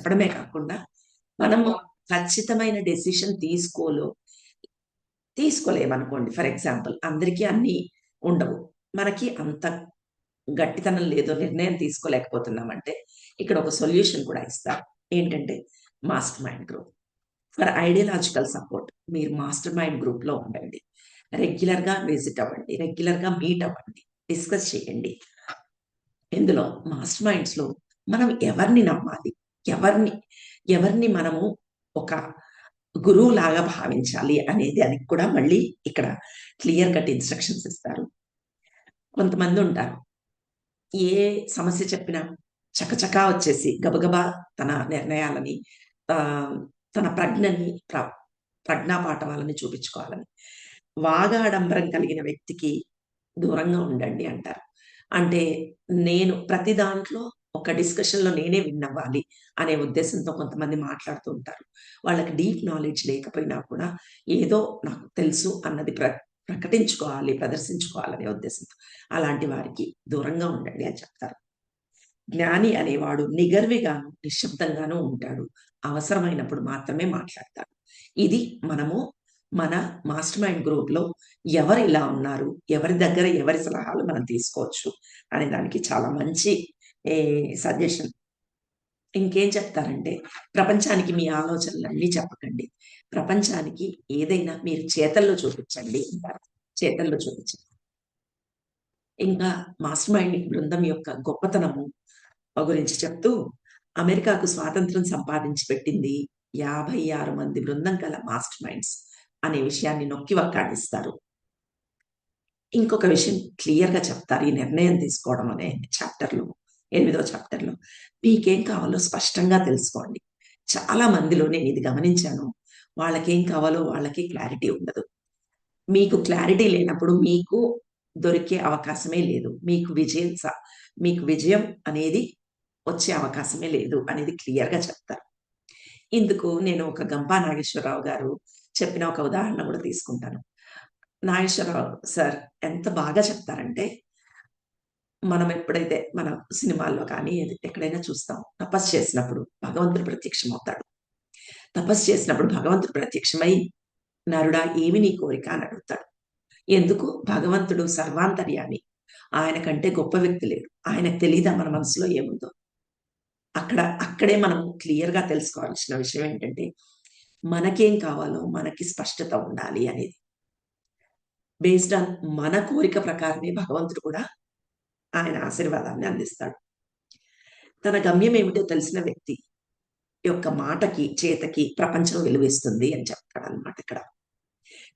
చెప్పడమే కాకుండా మనము ఖచ్చితమైన డెసిషన్ తీసుకోలేమనుకోండి. ఫర్ ఎగ్జాంపుల్ అందరికీ అన్నీ ఉండవు. మనకి అంత గట్టితనం లేదు, నిర్ణయం తీసుకోలేకపోతున్నామంటే ఇక్కడ ఒక సొల్యూషన్ కూడా ఇస్తారు. ఏంటంటే master mind group. For ideological support మీరు మాస్టర్ మైండ్ గ్రూప్‌లో ఉండండి. రెగ్యులర్‌గా విజిట్ అవ్వండి. రెగ్యులర్‌గా మీట్ అవ్వండి. డిస్కస్ చేయండి. ఇందులో మాస్టర్ మైండ్స్‌లో మనం ఎవరిని నమ్మాలి? ఎవరిని ఎవరిని మనము ఒక గురువులాగా భావించాలి అనేది దానికి కూడా మళ్ళీ ఇక్కడ క్లియర్ కట్ ఇన్‌స్ట్రక్షన్స్ ఇస్తారు. కొంతమందుంటారు. ఏ సమస్య చెప్పినా చకచకా వచ్చేసి గబగబా తన నిర్ణయాలని ఆహ్, తన ప్రజ్ఞాపాఠవాలని చూపించుకోవాలని. వాగాడంబరం కలిగిన వ్యక్తికి దూరంగా ఉండండి అంటారు. అంటే నేను ప్రతి దాంట్లో ఒక డిస్కషన్‌లో నేనే విన్ అవ్వాలి అనే ఉద్దేశంతో కొంతమంది మాట్లాడుతూ ఉంటారు. వాళ్ళకి డీప్ నాలెడ్జ్ లేకపోయినా కూడా ఏదో నాకు తెలుసు అన్నది ప్రకటించుకోవాలి, ప్రదర్శించుకోవాలనే ఉద్దేశంతో. అలాంటి వారికి దూరంగా ఉండండి అని చెప్తారు. జ్ఞాని అనేవాడు నిగర్విగాను, నిశ్శబ్దంగాను ఉంటాడు. అవసరమైనప్పుడు మాత్రమే మాట్లాడతాడు. ఇది మనము మన మాస్టర్ మైండ్ గ్రూప్‌లో ఎవరు ఇలా ఉన్నారు, ఎవరి దగ్గర ఎవరి సలహాలు మనం తీసుకోవచ్చు అనే దానికి చాలా మంచి సజెషన్. ఇంకేం చెప్తారంటే, ప్రపంచానికి మీ ఆలోచనలన్నీ చెప్పకండి. ప్రపంచానికి ఏదైనా మీరు చేతల్లో చూపించండి అంటారు. చేతల్లో చూపించండి. ఇంకా మాస్టర్ మైండ్ బృందం యొక్క గొప్పతనము గురించి చెప్తూ, అమెరికాకు స్వాతంత్రం సంపాదించి పెట్టింది 56 మంది బృందం గల మాస్టర్ మైండ్స్ అనే విషయాన్ని నొక్కి వక్కాణిస్తారు. ఇంకొక విషయం క్లియర్‌గా చెప్తారు. ఈ నిర్ణయం తీసుకోవడం అనే చాప్టర్‌లో, 8వ చాప్టర్‌లో. మీకేం కావాలో స్పష్టంగా తెలుసుకోండి. చాలా మందిలో నేనిది గమనించాను. వాళ్ళకేం కావాలో వాళ్ళకి క్లారిటీ ఉండదు. మీకు క్లారిటీ లేనప్పుడు మీకు దొరికే అవకాశమే లేదు. మీకు విజయం అనేది వచ్చే అవకాశమే లేదు అనేది క్లియర్‌గా చెప్తారు. ఇందుకు నేను ఒక గంపా నాగేశ్వరరావు గారు చెప్పిన ఒక ఉదాహరణ గూడా తీసుకుంటాను. నాగేశ్వరరావు సార్ ఎంత బాగా చెప్తారంటే, మనం ఎప్పుడైతే మన సినిమాల్లో కానీ ఎక్కడైనా చూస్తాం. తపస్సు చేసినప్పుడు భగవంతుడు ప్రత్యక్షమవుతాడు. తపస్సు చేసినప్పుడు భగవంతుడు ప్రత్యక్షమై, "నరుడా ఏమి నీ కోరిక?" అని అడుగుతాడు. ఎందుకు? భగవంతుడు సర్వాంతర్యామి. ఆయన కంటే గొప్ప వ్యక్తి లేడు. ఆయనకు తెలీదా మన మనసులో ఏముందో? అక్కడే మనం క్లియర్‌గా తెలుసుకోవాల్సిన విషయం ఏంటంటే, మనకేం కావాలో మనకి స్పష్టత ఉండాలి అనేది. బేస్డ్ ఆన్ మన కోరిక ప్రకారమే భగవంతుడు కూడా ఆయన ఆశీర్వాదాన్ని అందిస్తాడు. తన గమ్యం ఏమిటో తెలిసిన వ్యక్తి యొక్క మాటకి, చేతకి ప్రపంచం విలువిస్తుంది అని చెప్తాడన్నమాట ఇక్కడ.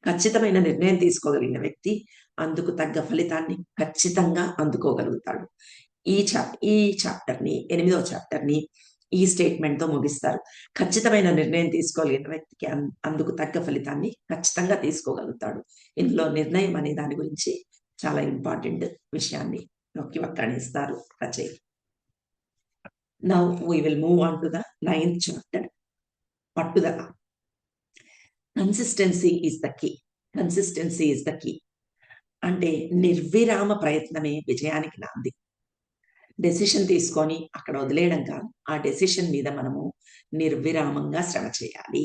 ఖచ్చితమైన నిర్ణయం తీసుకోగలిగిన వ్యక్తి అందుకు తగ్గ ఫలితాన్ని ఖచ్చితంగా అందుకోగలుగుతాడు. ఈ చాప్టర్‌ని 8వ చాప్టర్‌ని ఈ స్టేట్‌మెంట్‌తో ముగిస్తారు. ఖచ్చితమైన నిర్ణయం తీసుకోగలిగిన వ్యక్తికి అందుకు తగ్గ ఫలితాన్ని ఖచ్చితంగా తీసుకోగలుగుతాడు. ఇందులో నిర్ణయం అనే దాని గురించి చాలా ఇంపార్టెంట్ విషయాన్ని నొక్కి వక్కాణిస్తారు రచయిత. Now we will move on to the 9th chapter పట్టుదల. Consistency is the key. Consistency is the key. అంటే నిర్విరామ ప్రయత్నమే విజయానికి నాంది. డెసిషన్ తీసుకొని అక్కడ వదిలేయడం కాదు. ఆ డెసిషన్ మీద మనము నిర్విరామంగా శ్రమ చేయాలి.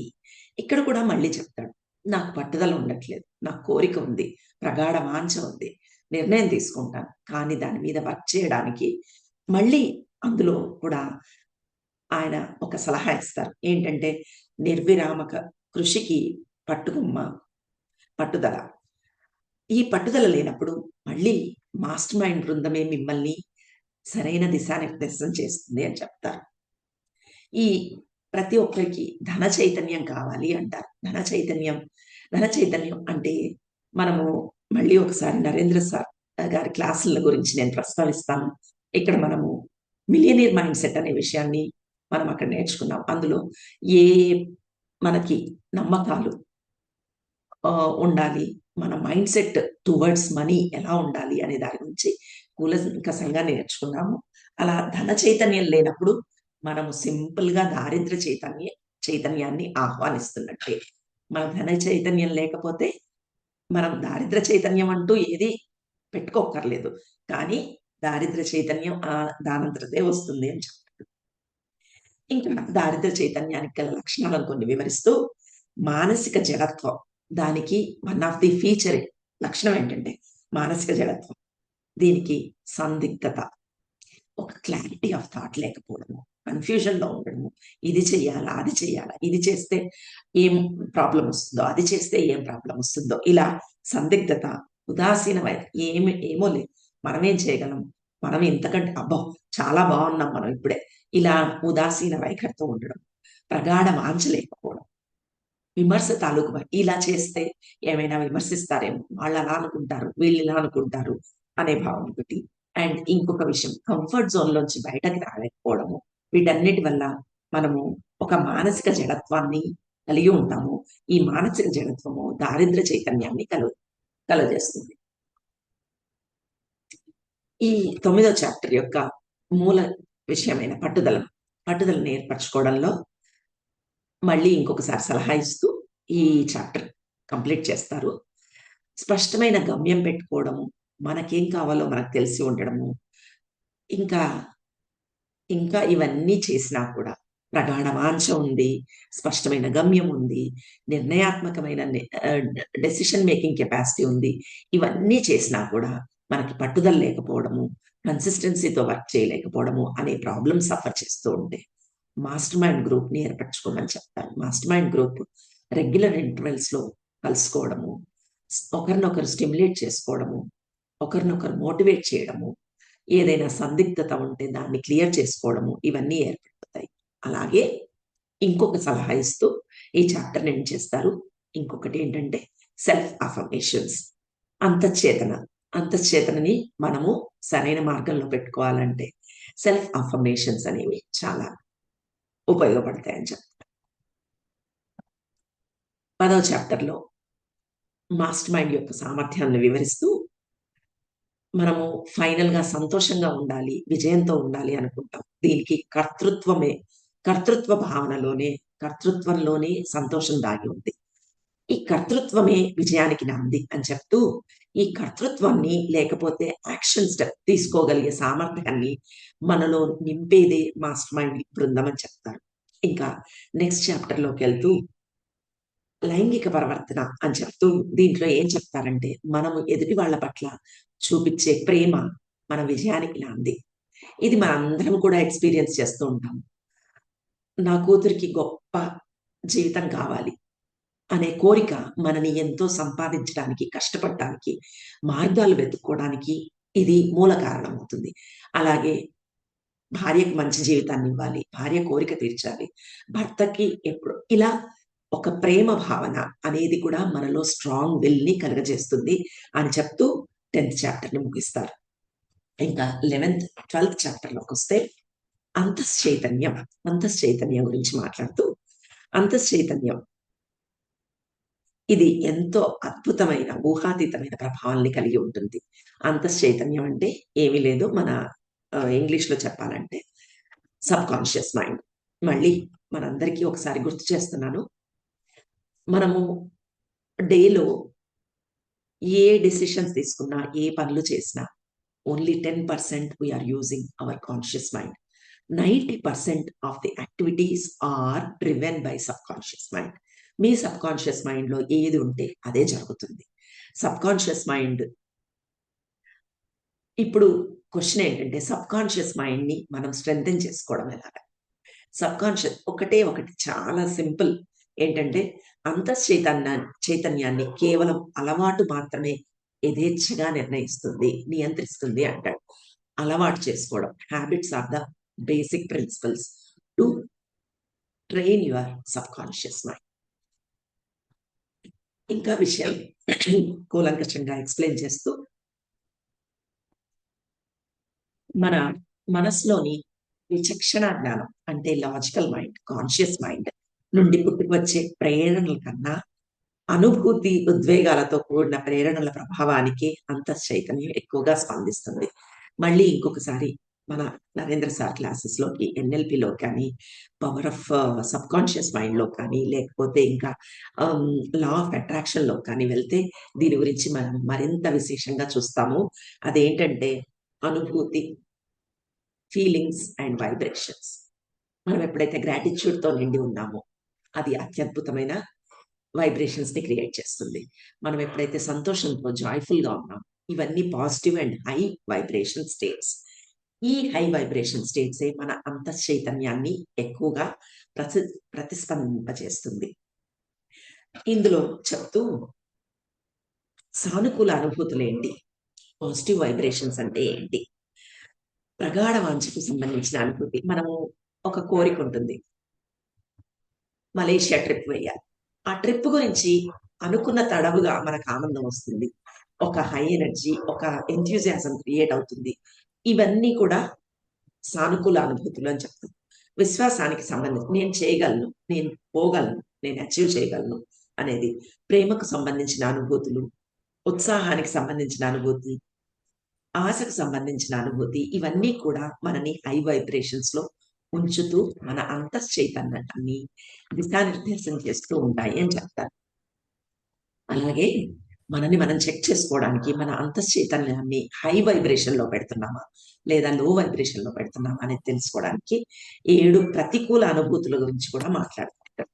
ఇక్కడ కూడా మళ్ళీ చెప్తాడు. నాకు పట్టుదల ఉండట్లేదు. నాకు కోరిక ఉంది. ప్రగాఢ వాంఛ ఉంది. నిర్ణయం తీసుకుంటాను. కానీ దాని మీద వర్క్ చేయడానికి మళ్ళీ అందులో కూడా ఆయన ఒక సలహా ఇస్తారు. ఏంటంటే నిర్విరామక కృషికి పట్టుకొమ్మ పట్టుదల. ఈ పట్టుదల లేనప్పుడు మళ్ళీ మాస్టర్ మైండ్ బృందమే మిమ్మల్ని సరైన దిశానిర్దేశం చేస్తుంది అని చెప్తారు. ఈ ప్రతి ఒక్కరికి ధన చైతన్యం కావాలి అంటారు. ధన చైతన్యం అంటే మనము మళ్ళీ ఒకసారి నరేంద్ర సార్ గారి క్లాసుల గురించి నేను ప్రస్తావిస్తాను. ఇక్కడ మనము మిలియనీర్ మైండ్ సెట్ అనే విషయాన్ని మనం అక్కడ నేర్చుకున్నాం. అందులో ఏ మనకి నమ్మకాలు ఉండాలి. మన మైండ్ సెట్ టువర్డ్స్ మనీ ఎలా ఉండాలి అనే దాని గురించి కూలంకషంగా నేర్చుకున్నాము. అలా ధన చైతన్యం లేనప్పుడు మనము సింపుల్‌గా చైతన్యాన్ని ఆహ్వానిస్తున్నట్టే. మన ధన చైతన్యం లేకపోతే మనం దారిద్ర చైతన్యం అంటూ ఏది పెట్టుకోక్కర్లేదు. కానీ దారిద్ర చైతన్యం దానంతటదే వస్తుంది అని చెప్తారు. ఇంకా దారిద్ర్య చైతన్యానికి గల లక్షణాలను కొన్ని వివరిస్తూ, మానసిక జడత్వం దానికి వన్ ఆఫ్ ది ఫీచర్ లక్షణం ఏంటంటే మానసిక జడత్వం. దీనికి సందిగ్ధత, ఒక క్లారిటీ ఆఫ్ థాట్ లేకపోవడము, కన్‌ఫ్యూజన్‌లో ఉండడము. ఇది చెయ్యాలా? అది చెయ్యాలా? ఇది చేస్తే ఏం ప్రాబ్లమ్ వస్తుందో, అది చేస్తే ఏం ప్రాబ్లమ్ వస్తుందో, ఇలా సందిగ్ధత, ఉదాసీనమై ఏమో మనమేం చేయగలం? మనం ఇంతకంటే అబ్బో! చాలా బావున్నాం మనం ఇప్పుడే. ఇలా ఉదాసీన వైఖరితో ఉండడం. ప్రగాఢ వాంఛ లేకపోవడం. విమర్శ తాలూకు ఇలా చేస్తే ఏమైనా విమర్శిస్తారేమో, వాళ్ళలా అనుకుంటారు, వీళ్ళిలా అనుకుంటారు అనే భావన ఒకటి. అండ్ ఇంకొక విషయం కంఫర్ట్ జోన్‌లోంచి బయటకి రాలేకపోవడము. వీటన్నిటి వల్ల మనము ఒక మానసిక జడత్వాన్ని కలిగి ఉంటాము. ఈ మానసిక జడత్వము దారిద్ర్య చైతన్యాన్ని కలుగజేస్తుంది. ఈ 9వ చాప్టర్ యొక్క మూల విషయమైన పట్టుదలను ఏర్పరచుకోవడంలో మళ్ళీ ఇంకొకసారి సలహా ఇస్తూ ఈ చాప్టర్ కంప్లీట్ చేస్తారు. స్పష్టమైన గమ్యం పెట్టుకోవడము, మనకేం కావాలో మనకు తెలిసి ఉండడము, ఇంకా, ఇంకా ఇవన్నీ చేసినా కూడా ప్రగాఢ వాంఛ ఉంది, స్పష్టమైన గమ్యం ఉంది, నిర్ణయాత్మకమైన డెసిషన్ మేకింగ్ కెపాసిటీ ఉంది. ఇవన్నీ చేసినా కూడా మనకి పట్టుదల లేకపోవడము, కన్సిస్టెన్సీతో వర్క్ చేయలేకపోవడము అనే ప్రాబ్లమ్ సఫర్ చేస్తూ ఉంటే మాస్టర్ మైండ్ గ్రూప్‌ని ఏర్పరచుకోమని చెప్తారు. మాస్టర్ మైండ్ గ్రూప్ రెగ్యులర్ ఇంటర్వెల్స్‌లో కలుసుకోవడము, ఒకరినొకరు స్టిమ్యులేట్ చేసుకోవడము, ఒకరినొకరు మోటివేట్ చేయడము, ఏదైనా సందిగ్ధత ఉంటే దాన్ని క్లియర్ చేసుకోవడము, ఇవన్నీ ఏర్పడతాయి. అలాగే ఇంకొక సలహా ఇస్తూ ఈ చాప్టర్‌ని ఎండ్ చేస్తారు. ఇంకొకటి ఏంటంటే సెల్ఫ్ అఫర్మేషన్స్. అంతఃచేతన. అంతఃచేతనని మనము సరైన మార్గంలో పెట్టుకోవాలంటే సెల్ఫ్ అఫర్మేషన్స్ అనేవి చాలా ఉపయోగపడతాయని చెప్తారు. 10వ చాప్టర్‌లో మాస్టర్ మైండ్ యొక్క సామర్థ్యాన్ని వివరిస్తూ మనము ఫైనల్‌గా సంతోషంగా ఉండాలి, విజయంతో ఉండాలి అనుకుంటాం. దీనికి కర్తృత్వంలోనే సంతోషం దాగి ఉంది. ఈ కర్తృత్వమే విజయానికి నాంది అని చెప్తూ, ఈ కర్తృత్వాన్ని లేకపోతే యాక్షన్ స్టెప్ తీసుకోగలిగే సామర్థ్యాన్ని మనలో నింపేదే మాస్టర్ మైండ్ బృందం అని చెప్తారు. ఇంకా నెక్స్ట్ చాప్టర్‌లోకెళ్తూ లైంగిక ప్రవర్తన అని చెప్తూ దీంట్లో ఏం చెప్తారంటే, మనము ఎదుటి వాళ్ళ పట్ల చూపిచ్చే ప్రేమ మన విజయానికి నాంది. ఇది మనందరం కూడా ఎక్స్‌పీరియన్స్ చేస్తూ ఉంటాం. నా కూతురికి గొప్ప జీవితం కావాలి అనే కోరిక మనని ఎంతో సంపాదించడానికి, కష్టపడటానికి, మార్గాలు వెతుక్కోవడానికి ఇది మూల కారణమవుతుంది. అలాగే భార్యకి మంచి జీవితాన్నివ్వాలి, భార్య కోరిక తీర్చాలి, భర్తకి ఎప్పుడు ఇలా ఒక ప్రేమ భావన అనేది కూడా మనలో స్ట్రాంగ్ విల్‌ని కలుగజేస్తుంది అని చెప్తూ 10థ్ చాప్టర్‌ని ముగిస్తారు. ఇంకా 12థ్ చాప్టర్‌లోకొస్తే అంతశ్చైతన్యం. అంతశ్చైతన్యం గురించి మాట్లాడుతూ, అంతశ్చైతన్యం ఇది ఎంతో అద్భుతమైన, ఊహాతీతమైన ప్రభావాల్ని కలిగి ఉంటుంది. అంతశ్చైతన్యం అంటే ఏమీ లేదు. మన ఇంగ్లీష్‌లో చెప్పాలంటే సబ్‌కాన్షియస్ మైండ్. మళ్ళీ మనందరికీ ఒకసారి గుర్తు చేస్తున్నాను. మనము డేలో ఏ డెసిషన్స్ తీసుకున్నా, ఏ పనులు చేసినా only 10% we are using our conscious mind. 90% of the activities are driven by subconscious mind. మీ సబ్‌కాన్షియస్ మైండ్‌లో ఏది ఉంటే అదే జరుగుతుంది. సబ్‌కాన్షియస్ మైండ్ ఇప్పుడు క్వెషన్ ఏంటంటే సబ్‌కాన్షియస్ మైండ్‌ని మనం స్ట్రెంథెన్ చేసుకోవడం ఎలాగా? ఒకటి చాలా సింపుల్. ఏంటంటే చైతన్యాన్ని కేవలం అలవాటు మాత్రమే యథేచ్ఛగా నియంత్రిస్తుంది అంటాడు. అలవాటు చేసుకోవడం. Habits are the basic principles to train your subconscious mind. ఇంకా విషయం కూలంకషంగా ఎక్స్‌ప్లెయిన్ చేస్తూ మన మనసులోని విచక్షణ జ్ఞానం అంటే లాజికల్ మైండ్, కాన్షియస్ మైండ్ నుండి పుట్టుకొచ్చే ప్రేరణల కన్నా అనుభూతి, ఉద్వేగాలతో కూడిన ప్రేరణల ప్రభావానికి అంతశ్చైతన్యం ఎక్కువగా స్పందిస్తుంది. మళ్ళీ ఇంకొకసారి మన నరేంద్ర సార్ క్లాసెస్‌లోకి ఎన్ఎల్‌పిలో కానీ, పవర్ ఆఫ్ సబ్‌కాన్షియస్ మైండ్‌లో కానీ, లేకపోతే ఇంకా లా ఆఫ్ అట్రాక్షన్‌లో కానీ వెళ్తే దీని గురించి మనం మరింత విశేషంగా చూస్తాము. అదేంటంటే అనుభూతి, ఫీలింగ్స్ అండ్ వైబ్రేషన్స్. మనం ఎప్పుడైతే గ్రాటిట్యూడ్‌తో నిండి ఉన్నామో, అది అత్యద్భుతమైన వైబ్రేషన్స్‌ని క్రియేట్ చేస్తుంది. మనం ఎప్పుడైతే సంతోషంతో జాయ్‌ఫుల్‌గా ఉన్నామో, ఇవన్నీ positive and high vibration states. ఈ హై వైబ్రేషన్ స్టేట్సే మన అంతఃచైతన్యాన్ని ఎక్కువగా ప్రతి ప్రతిస్పందింపజేస్తుంది. ఇందులో చెప్తూ సానుకూల అనుభూతులేంటి? పాజిటివ్ వైబ్రేషన్స్ అంటే ఏంటి? ప్రగాఢ వాంఛకు సంబంధించిన అనుభూతి. మనము ఒక కోరికుంటుంది. మలేషియా ట్రిప్ వేయాలి. ఆ ట్రిప్ గురించి అనుకున్న తడవుగా మనకు ఆనందం వస్తుంది. ఒక హై ఎనర్జీ, ఒక ఎంథూసియాజం క్రియేట్ అవుతుంది. ఇవన్నీ కూడా సానుకూల అనుభూతులు అని చెప్తాం. విశ్వాసానికి సంబంధించి నేను చేయగలను, నేను పోగలను, నేను అచీవ్ చేయగలను అనేది. ప్రేమకు సంబంధించిన అనుభూతులు, ఉత్సాహానికి సంబంధించిన అనుభూతి, ఆశకు సంబంధించిన అనుభూతి, ఇవన్నీ కూడా మనని హై వైబ్రేషన్స్‌లో ఉంచుతూ మన అంతఃచైతన్యాన్ని దిశానిర్దేశం చేస్తూ ఉంటాయి అని చెప్తారు. అలాగే మనల్ని మనం చెక్ చేసుకోవడానికి మన అంతఃచైతన్యాన్ని హై వైబ్రేషన్‌లో పెడుతున్నామా? లేదా లో వైబ్రేషన్‌లో పెడుతున్నామా? అనేది తెలుసుకోవడానికి 7 ప్రతికూల అనుభూతుల గురించి కూడా మాట్లాడుకుంటాం.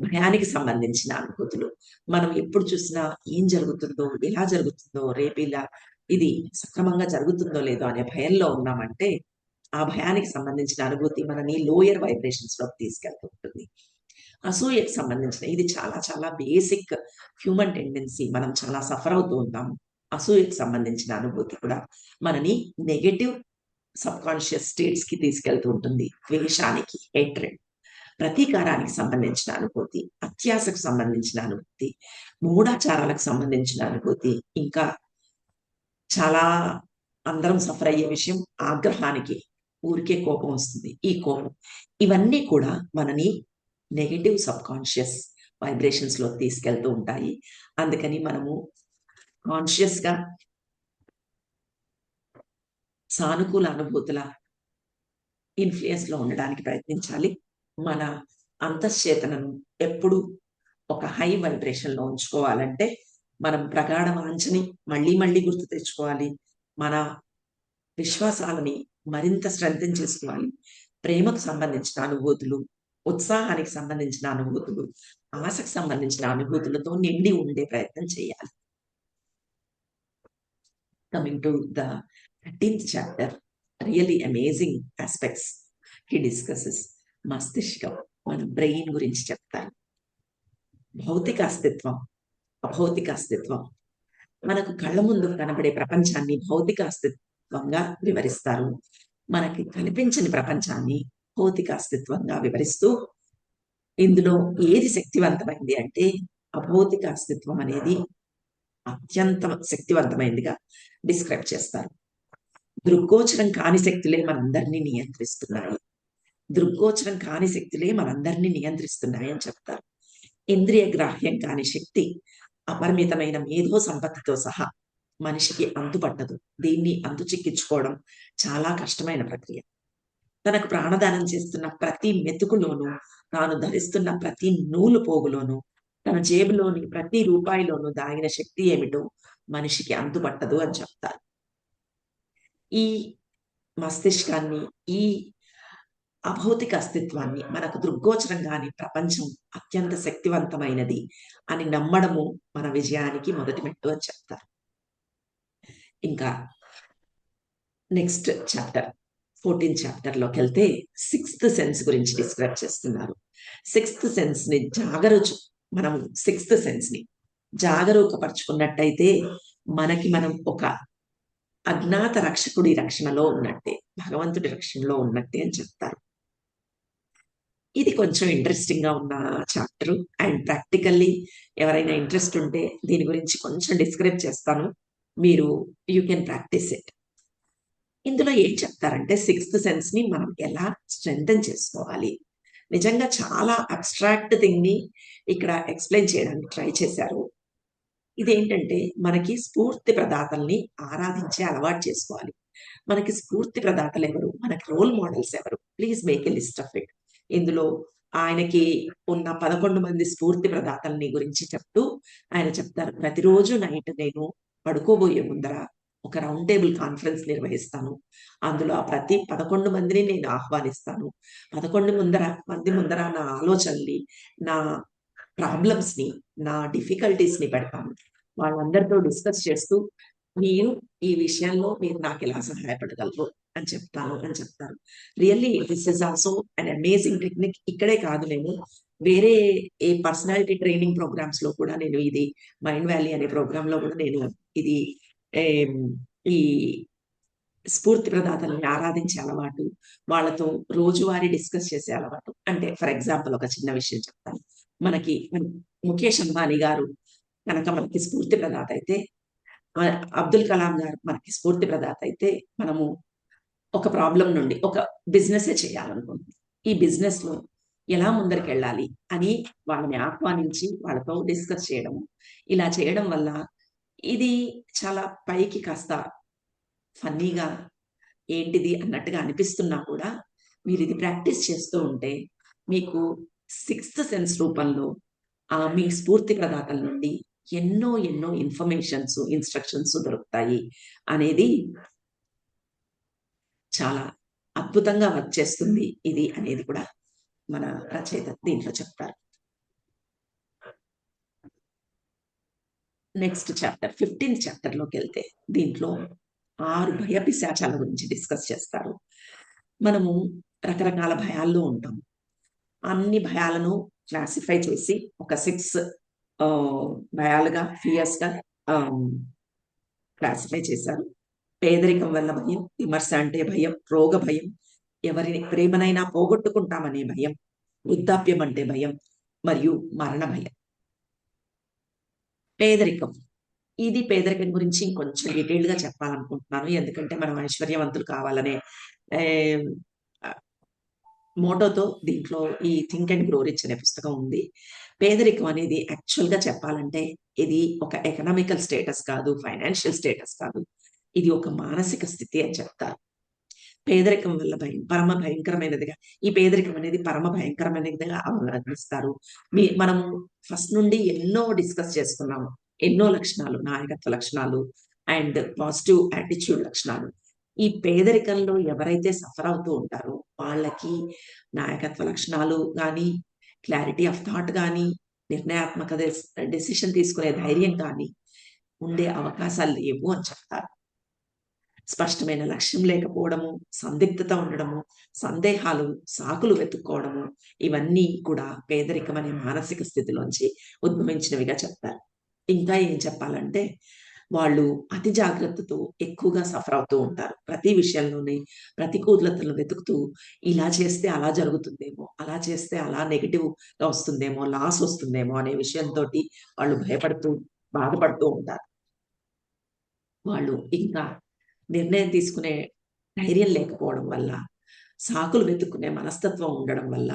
భయానికి సంబంధించిన అనుభూతులు. మనం ఎప్పుడు చూసినా ఏం జరుగుతుందో, ఎలా జరుగుతుందో, రేపిలా ఇది సక్రమంగా జరుగుతుందో లేదో అనే భయంలో ఉన్నామంటే, ఆ భయానికి సంబంధించిన అనుభూతి మనని లోయర్ వైబ్రేషన్స్‌లోకి తీసుకెళ్తూ ఉంటుంది. అసూయకి సంబంధించిన ఇది చాలా చాలా బేసిక్ హ్యూమన్ టెండెన్సీ. మనం చాలా సఫర్ అవుతూ ఉంటాము. అసూయకి సంబంధించిన అనుభూతి కూడా మనని నెగెటివ్ సబ్‌కాన్షియస్ స్టేట్స్‌కి తీసుకెళ్తూ ఉంటుంది. ద్వేషానికి, హేట్రెడ్, ప్రతీకారానికి సంబంధించిన అనుభూతి, అత్యాశకు సంబంధించిన అనుభూతి, మూఢాచారాలకు సంబంధించిన అనుభూతి, ఇంకా చాలా అందరం సఫర్ అయ్యే విషయం ఆగ్రహానికి. ఊరికే కోపం వస్తుంది. ఈ కోపం. ఇవన్నీ కూడా మనని నెగెటివ్ సబ్‌కాన్షియస్ వైబ్రేషన్స్‌లోకి తీసుకెళ్తూ ఉంటాయి. అందుకని మనము కాన్షియస్‌గా సానుకూల అనుభూతుల ఇన్‌ఫ్లూయెన్స్‌లో ఉండడానికి ప్రయత్నించాలి. మన అంతశ్చేతనను ఎప్పుడూ ఒక హై వైబ్రేషన్‌లో ఉంచుకోవాలంటే, మనం ప్రగాఢ వాంఛని మళ్ళీ మళ్ళీ గుర్తు తెచ్చుకోవాలి. మన విశ్వాసాలని మరింత స్ట్రెంథెన్ చేసుకోవాలి. ప్రేమకు సంబంధించిన అనుభూతులు, ఉత్సాహానికి సంబంధించిన అనుభూతులు, ఆశకు సంబంధించిన అనుభూతులతో నిండి ఉండే ప్రయత్నం చేయాలి. Coming to the 13th chapter, really amazing aspects he discusses. మస్తిష్కం, మన బ్రెయిన్ గురించి చెప్తారు. భౌతిక అస్తిత్వం, అభౌతిక అస్తిత్వం. మనకు కళ్ళ ముందు కనబడే ప్రపంచాన్ని భౌతిక అస్తిత్వంగా వివరిస్తారు. మనకి కనిపించని ప్రపంచాన్ని భౌతిక అస్తిత్వంగా వివరిస్తూ, ఇందులో ఏది శక్తివంతమైంది అంటే, అభౌతిక అస్తిత్వం అనేది అత్యంత శక్తివంతమైనదిగా డిస్క్రైబ్ చేస్తారు. దృగ్గోచరం కాని శక్తులే మనందరినీ నియంత్రిస్తున్నాయి. దృగ్గోచరం కాని శక్తులే మనందరినీ నియంత్రిస్తున్నాయి అని చెప్తారు. ఇంద్రియ గ్రాహ్యం కాని శక్తి అపరిమితమైన మేధో సంపత్తితో సహా మనిషికి అంతుపట్టదు. దీన్ని అంతుచిక్కించుకోవడం చాలా కష్టమైన ప్రక్రియ. తనకు ప్రాణదానం చేస్తున్న ప్రతి మెతుకులోనూ, తాను ధరిస్తున్న ప్రతి నూలు పోగులోనూ, తన జేబులోని ప్రతి రూపాయిలోనూ దాగిన శక్తి ఏమిటో మనిషికి అంతుపట్టదు అని చెప్తారు. ఈ మస్తిష్కాన్ని, ఈ అభౌతిక అస్తిత్వాన్ని, మనకు దృగ్గోచరం గాని ప్రపంచం అత్యంత శక్తివంతమైనది అని నమ్మడము మన విజయానికి మొదటి మెట్టు అని చెప్తారు. ఇంకా నెక్స్ట్ చాప్టర్ 14th చాప్టర్‌లోకెళ్తే సిక్స్త్ సెన్స్ గురించి డిస్క్రైబ్ చేస్తున్నారు. సిక్స్త్ సెన్స్‌ని మనం సిక్స్త్ సెన్స్‌ని జాగరూకపరుచుకున్నట్టయితే మనకి మనం ఒక అజ్ఞాత రక్షకుడి రక్షణలో ఉన్నట్టే, భగవంతుడి రక్షణలో ఉన్నట్టే అని చెప్తారు. ఇది కొంచెం ఇంట్రెస్టింగ్‌గా ఉన్న చాప్టరు. అండ్ ప్రాక్టికల్లీ ఎవరైనా ఇంట్రెస్ట్ ఉంటే దీని గురించి కొంచెం డిస్క్రైబ్ చేస్తాను. మీరు యూ కెన్ ప్రాక్టీస్ ఇట్. ఇందులో ఏం చెప్తారంటే సిక్స్త్ సెన్స్‌ని మనం ఎలా స్ట్రెంథెన్ చేసుకోవాలి. నిజంగా చాలా అబ్స్ట్రాక్ట్ థింగ్‌ని ఇక్కడ ఎక్స్‌ప్లెయిన్ చేయడానికి ట్రై చేశారు. ఇదేంటంటే మనకి స్ఫూర్తి ప్రదాతల్ని ఆరాధించే అలవాటు చేసుకోవాలి. మనకి స్ఫూర్తి ప్రదాతలెవరు? మనకి రోల్ మోడల్స్ ఎవరు? Please make a list of it. ఇందులో ఆయనకి ఉన్న 11 మంది స్ఫూర్తి ప్రదాతల్ని గురించి చెప్తూ ఆయన చెప్తారు. ప్రతిరోజు నైట్ నేను పడుకోబోయే ముందర ఒక రౌండ్ టేబుల్ కాన్ఫరెన్స్ నిర్వహిస్తాను. అందులో ఆ ప్రతి 11 మందిని నేను ఆహ్వానిస్తాను. 11 మంది ముందర నా ఆలోచనల్ని, నా ప్రాబ్లమ్స్‌ని, నా డిఫికల్టీస్‌ని పెడతాను. వాళ్ళందరితో డిస్కస్ చేస్తూ, మీరు ఈ విషయంలో మీరు నాకెలా సహాయపడగలరు అని చెప్తారు. Really this is also an amazing technique. ఇక్కడే కాదు, నేను వేరే పర్సనాలిటీ ట్రైనింగ్ ప్రోగ్రామ్స్‌లో కూడా నేను ఇది మైండ్ వ్యాలీ అనే ప్రోగ్రామ్‌లో కూడా నేను ఇది ఏం ఈ స్ఫూర్తి ప్రదాతల్ని ఆరాధించే అలవాటు, వాళ్ళతో రోజువారీ డిస్కస్ చేసే అలవాటు. అంటే ఫర్ ఎగ్జాంపుల్ ఒక చిన్న విషయం చెప్తాను. మన ముఖేష్ అంబానీ గారు గనక మనకి స్ఫూర్తి ప్రదాత అయితే, అబ్దుల్ కలాం గారు మనకి స్ఫూర్తి ప్రదాత అయితే, మనము ఒక ప్రాబ్లమ్ నుండి ఒక బిజినెసే చేయాలనుకుంటున్నాం. ఈ బిజినెస్‌లో ఎలా ముందరికెళ్ళాలి అని వాళ్ళని ఆహ్వానించి వాళ్ళతో డిస్కస్ చేయడము. ఇలా చేయడం వల్ల ఇది చాలా పైకి కాస్త ఫన్నీగా ఏంటిది అన్నట్టుగా అనిపిస్తున్నా కూడా, మీరిది ప్రాక్టీస్ చేస్తూ ఉంటే మీకు సిక్స్త్ సెన్స్ రూపంలో మీ స్ఫూర్తి ప్రదాతల నుండి ఎన్నో ఇన్ఫర్మేషన్స్, ఇన్‌స్ట్రక్షన్స్ దొరుకుతాయి అనేది చాలా అద్భుతంగా వర్క్ చేస్తుంది ఇది అనేది కూడా మన రచయిత దీంట్లో చెప్తారు. నెక్స్ట్ చాప్టర్ 15థ్ చాప్టర్‌లోకెళ్తే దీంట్లో 6 భయ పిశాచాల గురించి డిస్కస్ చేస్తారు. మనము రకరకాల భయాల్లో ఉంటాం. అన్ని భయాలను క్లాసిఫై చేసి ఒక 6 భయాలుగా, ఫియర్స్‌గా ఆహ్, క్లాసిఫై చేశారు. పేదరికం వల్ల భయం, విమర్శ అంటే భయం, రోగ భయం, ఎవరి ప్రేమనైనా పోగొట్టుకుంటామనే భయం, వృద్ధాప్యం అంటే భయం మరియు మరణ భయం. పేదరికం. ఇది పేదరికం గురించి ఇంకొంచెం డీటెయిల్డ్‌గా చెప్పాలనుకుంటున్నాను. ఎందుకంటే మనం ఐశ్వర్యవంతులు కావాలనే ఆహ్, మోటోతో దీంట్లో ఈ 'థింక్ అండ్ గ్రో రిచ్' అనే పుస్తకం ఉంది. పేదరికం అనేది యాక్చువల్‌గా చెప్పాలంటే ఇది ఒక ఎకనామికల్ స్టేటస్ కాదు, ఫైనాన్షియల్ స్టేటస్ కాదు. ఇది ఒక మానసిక స్థితి అని చెప్తారు. పేదరికం వల్ల పరమ భయంకరమైనదిగా, ఈ పేదరికం అనేది పరమ భయంకరమైనదిగా అభివర్ణిస్తారు. మనము ఫస్ట్ నుండి ఎన్నో డిస్కస్ చేసుకున్నాము. ఎన్నో లక్షణాలు, నాయకత్వ లక్షణాలు అండ్ పాజిటివ్ యాటిట్యూడ్ లక్షణాలు. ఈ పేదరికంలో ఎవరైతే సఫర్ అవుతూ ఉంటారో వాళ్ళకి నాయకత్వ లక్షణాలు గానీ, క్లారిటీ ఆఫ్ థాట్ గానీ, నిర్ణయాత్మక డెసిషన్ తీసుకునే ధైర్యం కానీ ఉండే అవకాశాలు లేవు అని చెప్తారు. స్పష్టమైన లక్ష్యం లేకపోవడము, సందిగ్ధత ఉండడము, సందేహాలు, సాకులు వెతుక్కోవడము, ఇవన్నీ కూడా పేదరికం అనే మానసిక స్థితిలోంచి ఉద్భవించినవిగా చెప్తారు. ఇంకా ఏం చెప్పాలంటే, వాళ్ళు అతి జాగ్రత్తతో ఎక్కువగా సఫర్ అవుతూ ఉంటారు. ప్రతి విషయంలోని ప్రతికూలతలను వెతుకుతూ, ఇలా చేస్తే అలా జరుగుతుందేమో, అలా చేస్తే అలా నెగెటివ్‌గా వస్తుందేమో, లాస్ వస్తుందేమో అనే విషయంతోటి వాళ్ళు భయపడుతూ, బాధపడుతూ ఉంటారు. వాళ్ళు ఇంకా నిర్ణయం తీసుకునే ధైర్యం లేకపోవడం వల్ల, సాకులు వెతుక్కునే మనస్తత్వం ఉండడం వల్ల,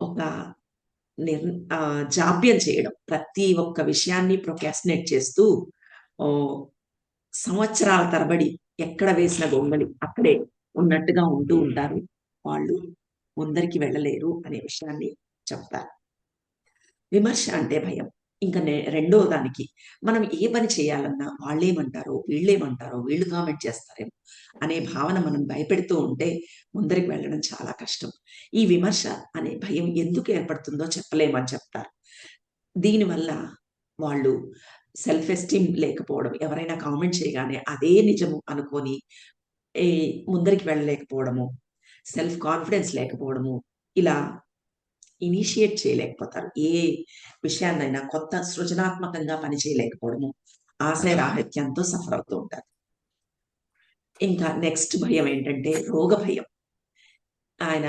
ఒక జాప్యం చేయడం. ప్రతి ఒక్క విషయాన్ని ప్రొకాస్టినేట్ చేస్తూ ఓహ్, సంవత్సరాల తరబడి ఎక్కడ వేసిన గొంగళి అక్కడే ఉన్నట్టుగా ఉంటూ ఉంటారు. వాళ్ళు ముందరికి వెళ్ళలేరు అనే విషయాన్ని చెప్తారు. విమర్శ అంటే భయం. ఇంక రెండో దానికి మనం ఏ పని చేయాలన్నా వాళ్ళేమంటారో, వీళ్ళేమంటారో, వీళ్ళు కామెంట్ చేస్తారేమో అనే భావన మనం భయపెడుతూ ఉంటే ముందరికి వెళ్ళడం చాలా కష్టం. ఈ విమర్శ అనే భయం ఎందుకు ఏర్పడుతుందో చెప్పలేమని చెప్తారు. దీనివల్ల వాళ్ళు సెల్ఫ్ ఎస్టీమ్ లేకపోవడం, ఎవరైనా కామెంట్ చేయగానే అదే నిజము అనుకోని ఈ ముందరికి వెళ్ళలేకపోవడము, సెల్ఫ్ కాన్ఫిడెన్స్ లేకపోవడము, ఇలా ఇనిషియేట్ చేయలేకపోతారు. ఏ విషయాన్నైనా కొత్త సృజనాత్మకంగా పని చేయలేకపోవడము, ఆశయరాహిత్యంతో సఫర్ అవుతూ ఉంటారు. ఇంకా నెక్స్ట్ భయం ఏంటంటే రోగ భయం. ఆయన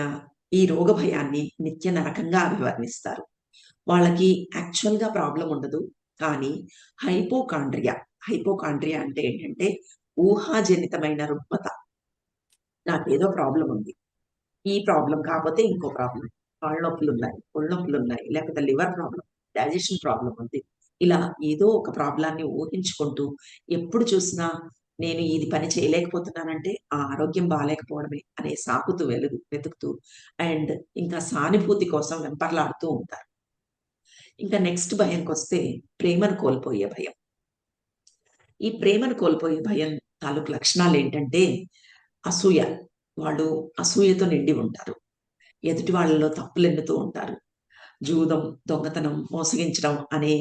ఈ రోగ భయాన్ని నిత్య నరకంగా అభివర్ణిస్తారు. వాళ్ళకి యాక్చువల్‌గా ప్రాబ్లమ్ ఉండదు. కానీ హైపోకాండ్రియా అంటే ఏంటంటే ఊహాజనితమైన రుగ్మత. నాకేదో ప్రాబ్లమ్ ఉంది. ఈ ప్రాబ్లమ్ కాపోతే ఇంకో ప్రాబ్లమ్. కాళ్ళు నొప్పులున్నాయి, ఒళ్ళు నొప్పులున్నాయి, లేకపోతే లివర్ ప్రాబ్లమ్, డైజెషన్ ప్రాబ్లమ్ ఉంది. ఇలా ఏదో ఒక ప్రాబ్లమ్‌ని ఊహించుకుంటూ ఎప్పుడు చూసినా నేను ఇది పని చేయలేకపోతున్నానంటే ఆ ఆరోగ్యం బాలేకపోవడమే అనే సాకుతూ వెతుకుతూ అండ్ ఇంకా సానుభూతి కోసం వెంపర్లాడుతూ ఉంటారు. ఇంకా నెక్స్ట్ భయంకొస్తే ప్రేమను కోల్పోయే భయం. ఈ ప్రేమను కోల్పోయే భయం తాలూకు లక్షణాలు ఏంటంటే అసూయ. వాళ్ళు అసూయతో నిండి ఉంటారు. ఎదుటి వాళ్ళలో తప్పులెన్నుతూ ఉంటారు. జూదం, దొంగతనం, మోసగించడం అనే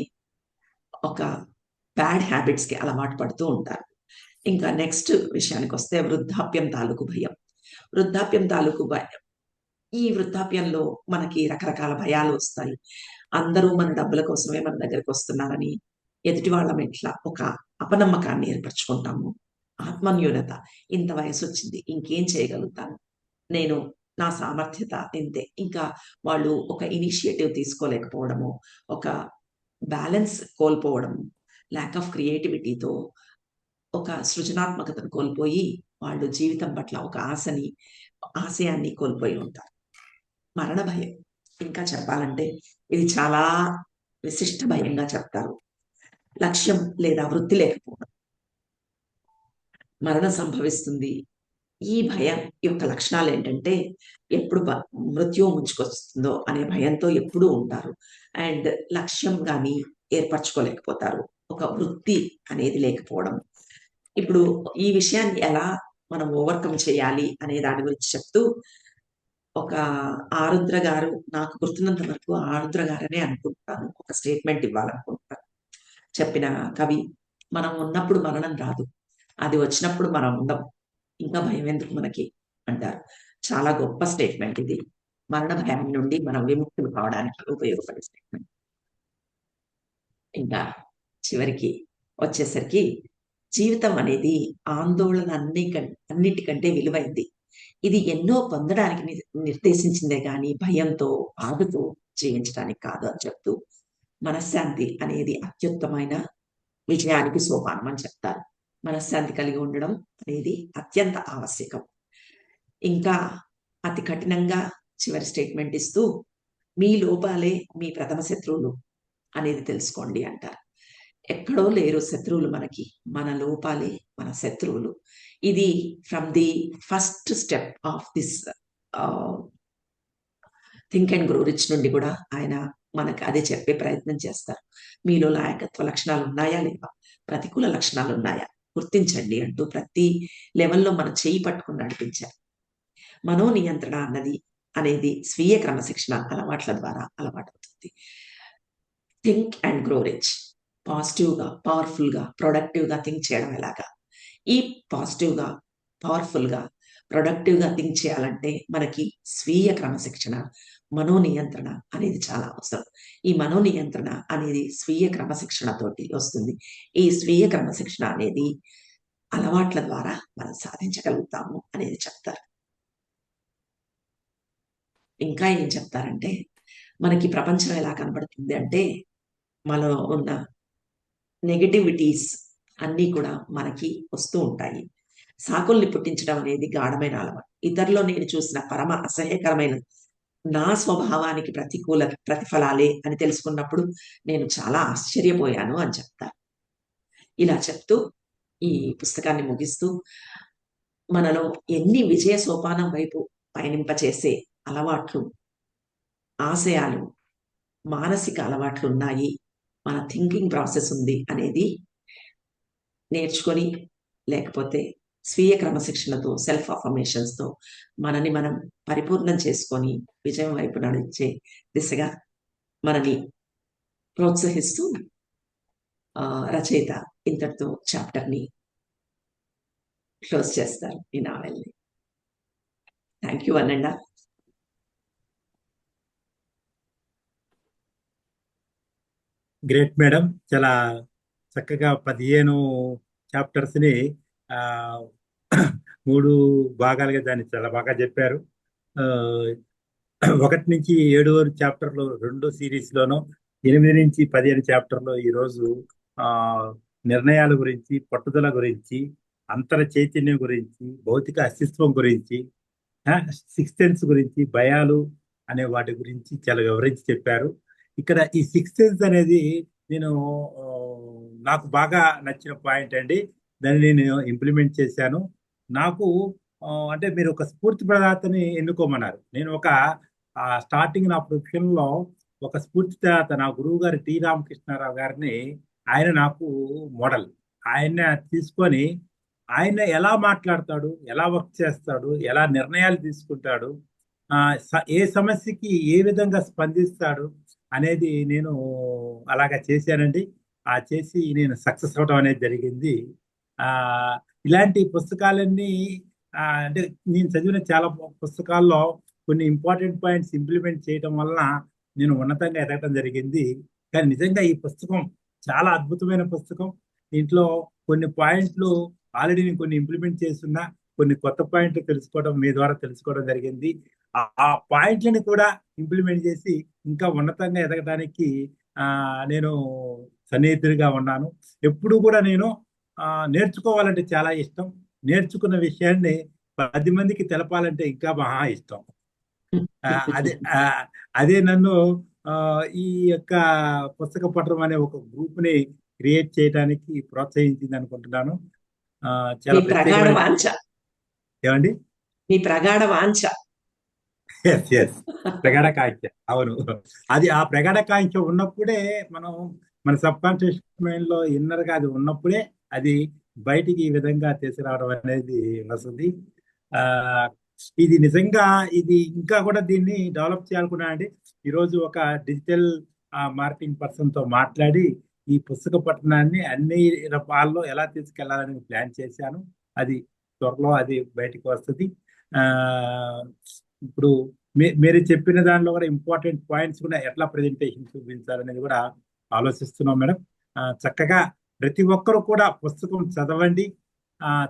ఒక బ్యాడ్ హ్యాబిట్స్‌కి అలవాటు పడుతూ ఉంటారు. ఇంకా నెక్స్ట్ విషయానికొస్తే వృద్ధాప్యం తాలూకు భయం. వృద్ధాప్యం తాలూకు భయం. ఈ వృద్ధాప్యంలో మనకి రకరకాల భయాలు వస్తాయి. అందరూ మన డబ్బుల కోసమే మన దగ్గరకొస్తున్నారని, ఎదుటి వాళ్ళ మెట్ల ఒక అపనమ్మకాన్ని ఏర్పరచుకుంటాము. ఆత్మన్యూనత. ఇంత వయసొచ్చింది. ఇంకేం చేయగలుగుతాను? నేను నా సామర్థ్యత ఇంతే. ఇంకా వాళ్ళు ఒక ఇనిషియేటివ్ తీసుకోలేకపోవడము, ఒక బ్యాలెన్స్ కోల్పోవడము, ల్యాక్ ఆఫ్ క్రియేటివిటీతో ఒక సృజనాత్మకతను కోల్పోయి, వాళ్ళు జీవితం పట్ల ఒక ఆశయాన్ని కోల్పోయి ఉంటారు. మరణ భయం. ఇంకా చెప్పాలంటే ఇది చాలా విశిష్ట భయంగా చెప్తారు. లక్ష్యం లేదా వృత్తి లేకపోవడం. మరణం సంభవిస్తుంది. ఈ భయం యొక్క లక్షణాలేంటంటే, ఎప్పుడు మృత్యువు ముంచుకొస్తుందో అనే భయంతో ఎప్పుడూ ఉంటారు. అండ్ లక్ష్యం గాని ఏర్పరచుకోలేకపోతారు. ఒక వృత్తి అనేది లేకపోవడం. ఇప్పుడు ఈ విషయాన్ని ఎలా మనం ఓవర్‌కమ్ చేయాలి అనే దాని గురించి చెప్తూ, ఒక ఆరుద్ర గారు, నాకు గుర్తున్నంత వరకు ఆరుద్ర గారనే అనుకుంటాను. ఒక స్టేట్‌మెంట్ ఇవ్వాలనుకుంటాను. చెప్పిన కవి. మనం ఉన్నప్పుడు మరణం రాదు. అది వచ్చినప్పుడు మనం ఉండం. ఇంకా భయమెందుకు మనకి అంటారు. చాలా గొప్ప స్టేట్‌మెంట్ ఇది. మరణ భయం నుండి మనం విముక్తులు కావడానికి ఉపయోగపడే స్టేట్‌మెంట్. ఇంకా చివరికి వచ్చేసరికి జీవితం అనేది ఆందోళన అన్నిటికంటే విలువైంది. ఇది ఎన్నో పొందడానికి నిర్దేశించిందే గాని భయంతో, బాధతో జీవించడానికి కాదు అని చెప్తూ, మనశ్శాంతి అనేది అత్యుత్తమైన విజయానికి సోపానం అని చెప్తారు. మనశ్శాంతి కలిగి ఉండడం అనేది అత్యంత ఆవశ్యకం. ఇంకా అతి కఠినంగా చివరి స్టేట్‌మెంట్ ఇస్తూ, మీ లోపాలే మీ ప్రథమ శత్రువులు అనేది తెలుసుకోండి అంటారు. ఎక్కడో లేరు శత్రువులు మనకి. మన లోపాలే మన శత్రువులు. ఇది from the first step of this ఆహ్, థింక్ అండ్ గ్రో రిచ్ నుండి కూడా ఆయన మనకు అదే చెప్పే ప్రయత్నం చేస్తారు. మీలో నాయకత్వ లక్షణాలు ఉన్నాయా లేవా? ప్రతికూల లక్షణాలు ఉన్నాయా? గుర్తించండి అంటూ ప్రతి లెవెల్‌లో మన చెయ్యి పట్టుకొని నడిపించారు. మనోనియంత్రణ అనేది స్వీయ క్రమశిక్షణ అలవాట్ల ద్వారా అలవాటవుతుంది. Think and grow rich. పాజిటివ్‌గా, పవర్‌ఫుల్‌గా, ప్రొడక్టివ్‌గా థింక్ చేయడం ఎలాగా? ఈ పాజిటివ్‌గా, పవర్‌ఫుల్‌గా, ప్రొడక్టివ్‌గా థింక్ చేయాలంటే మనకి స్వీయ క్రమశిక్షణ, మనోనియంత్రణ అనేది చాలా అవసరం. ఈ మనోనియంత్రణ అనేది స్వీయ క్రమశిక్షణతోటి వస్తుంది. ఈ స్వీయ క్రమశిక్షణ అనేది అలవాట్ల ద్వారా మనం సాధించగలుగుతాము అనేది చెప్తారు. ఇంకా ఏం చెప్తారంటే, మనకి ప్రపంచం ఎలా కనబడుతుంది అంటే, మనలో ఉన్న నెగటివిటీస్ అన్నీ కూడా మనకి వస్తూ ఉంటాయి. సాకుల్ని పుట్టించడం అనేది గాఢమైన అలవాటు. ఇతరులో నేను చూసిన పరమ అసహ్యకరమైన నా స్వభావానికి ప్రతికూల ప్రతిఫలాలే అని తెలుసుకున్నప్పుడు నేను చాలా ఆశ్చర్యపోయాను అని చెప్తారు. ఇలా చెప్తూ ఈ పుస్తకాన్ని ముగిస్తూ మనలో ఎన్ని విజయ సోపానం వైపు పయనింపచేసే అలవాట్లు, ఆశయాలు, మానసిక అలవాట్లున్నాయి. మన థింకింగ్ ప్రాసెస్ ఉంది అనేది నేర్చుకొని, లేకపోతే స్వీయ క్రమశిక్షణతో, సెల్ఫ్ అఫర్మేషన్స్‌తో మనని మనం పరిపూర్ణం చేసుకొని, విజయం వైపు నడిచే దిశగా మనని ప్రోత్సహిస్తూ రచయిత ఇంతటితో చాప్టర్‌ని క్లోజ్ చేస్తారు ఈ నావెల్‌ని. Thank you 1 ½ great madam. చాలా చక్కగా 15 చాప్టర్స్ని 3 భాగాలుగా దాన్ని చాలా బాగా చెప్పారు. 1 నుంచి 7 వరకు చాప్టర్లు 2 సిరీస్లోనూ, 8 నుంచి 15 చాప్టర్లు ఈరోజు నిర్ణయాల గురించి, పట్టుదల గురించి, అంతర చైతన్యం గురించి, భౌతిక అస్తిత్వం గురించి, సిక్స్త్ సెన్స్ గురించి, భయాలు అనే వాటి గురించి చాలా వివరించి చెప్పారు. ఇక్కడ ఈ సిక్స్త్ సెన్స్ అనేది నేను నాకు బాగా నచ్చిన పాయింట్ అండి. దాన్ని నేను ఇంప్లిమెంట్ చేశాను. నాకు అంటే మీరు ఒక స్ఫూర్తి ప్రదాతని ఎన్నుకోమన్నారు. నేను ఒక స్టార్టింగ్ నా ప్రొఫెషన్లో ఒక స్ఫూర్తి ప్రదాత నా గురువు గారు టి రామకృష్ణారావు గారిని, ఆయన నాకు మోడల్. ఆయన తీసుకొని ఆయన ఎలా మాట్లాడతాడు, ఎలా వర్క్ చేస్తాడు, ఎలా నిర్ణయాలు తీసుకుంటాడు, ఏ సమస్యకి ఏ విధంగా స్పందిస్తాడు అనేది నేను అలాగా చేశానండి. చేసి నేను సక్సెస్ అవడం అనేది జరిగింది. ఆ ఇలాంటి పుస్తకాలన్నీ అంటే నేను చదివిన చాలా పుస్తకాల్లో కొన్ని ఇంపార్టెంట్ పాయింట్స్ ఇంప్లిమెంట్ చేయడం వలన నేను ఉన్నతంగా ఎదగడం జరిగింది. కానీ నిజంగా ఈ పుస్తకం చాలా అద్భుతమైన పుస్తకం. దీంట్లో కొన్ని పాయింట్లు ఆల్రెడీ నేను కొన్ని ఇంప్లిమెంట్ చేస్తున్నా, కొన్ని కొత్త పాయింట్లు తెలుసుకోవడం మీ ద్వారా తెలుసుకోవడం జరిగింది. ఆ పాయింట్లను కూడా ఇంప్లిమెంట్ చేసి ఇంకా ఉన్నతంగా ఎదగడానికి నేను సన్నిహితుడిగా ఉన్నాను. ఎప్పుడు కూడా నేను నేర్చుకోవాలంటే చాలా ఇష్టం. నేర్చుకున్న విషయాన్ని 10 మందికి తెలపాలంటే ఇంకా మహా ఇష్టం. అదే అదే నన్ను ఈ యొక్క పుస్తక పఠనం అనే ఒక గ్రూప్ ని క్రియేట్ చేయడానికి ప్రోత్సహించింది అనుకుంటున్నాను. చాలా మీ ప్రగాఢ ప్రత్యేకమైన వాంఛ, ఏమండి. మీ ప్రగాఢ వాంఛ. ఎస్ ఎస్ ప్రగాఢ కాంక్ష, అవును. అది ఆ ప్రగాఢ కాంక్ష ఉన్నప్పుడే మనం మన సబ్ కాన్షియస్ మైండ్ లో ఇన్నర్ గా అది ఉన్నప్పుడే అది బయటికి ఈ విధంగా తీసుకురావడం అనేది వస్తుంది. ఆ ఇది నిజంగా ఇది ఇంకా కూడా దీన్ని డెవలప్ చేయాలనుకున్నా అండి. ఈరోజు ఒక డిజిటల్ మార్కెటింగ్ పర్సన్ తో మాట్లాడి ఈ పుస్తక పఠనాన్ని అన్ని రకాల్లో ఎలా తీసుకెళ్లాలని ప్లాన్ చేశాను. అది త్వరలో అది బయటికి వస్తుంది. ఆ ఇప్పుడు మీరు చెప్పిన దానిలో కూడా ఇంపార్టెంట్ పాయింట్స్ కూడా ఎట్లా ప్రజెంటేషన్ చూపించాలనేది కూడా ఆలోచిస్తున్నాం మేడం. చక్కగా ప్రతి ఒక్కరు కూడా పుస్తకం చదవండి.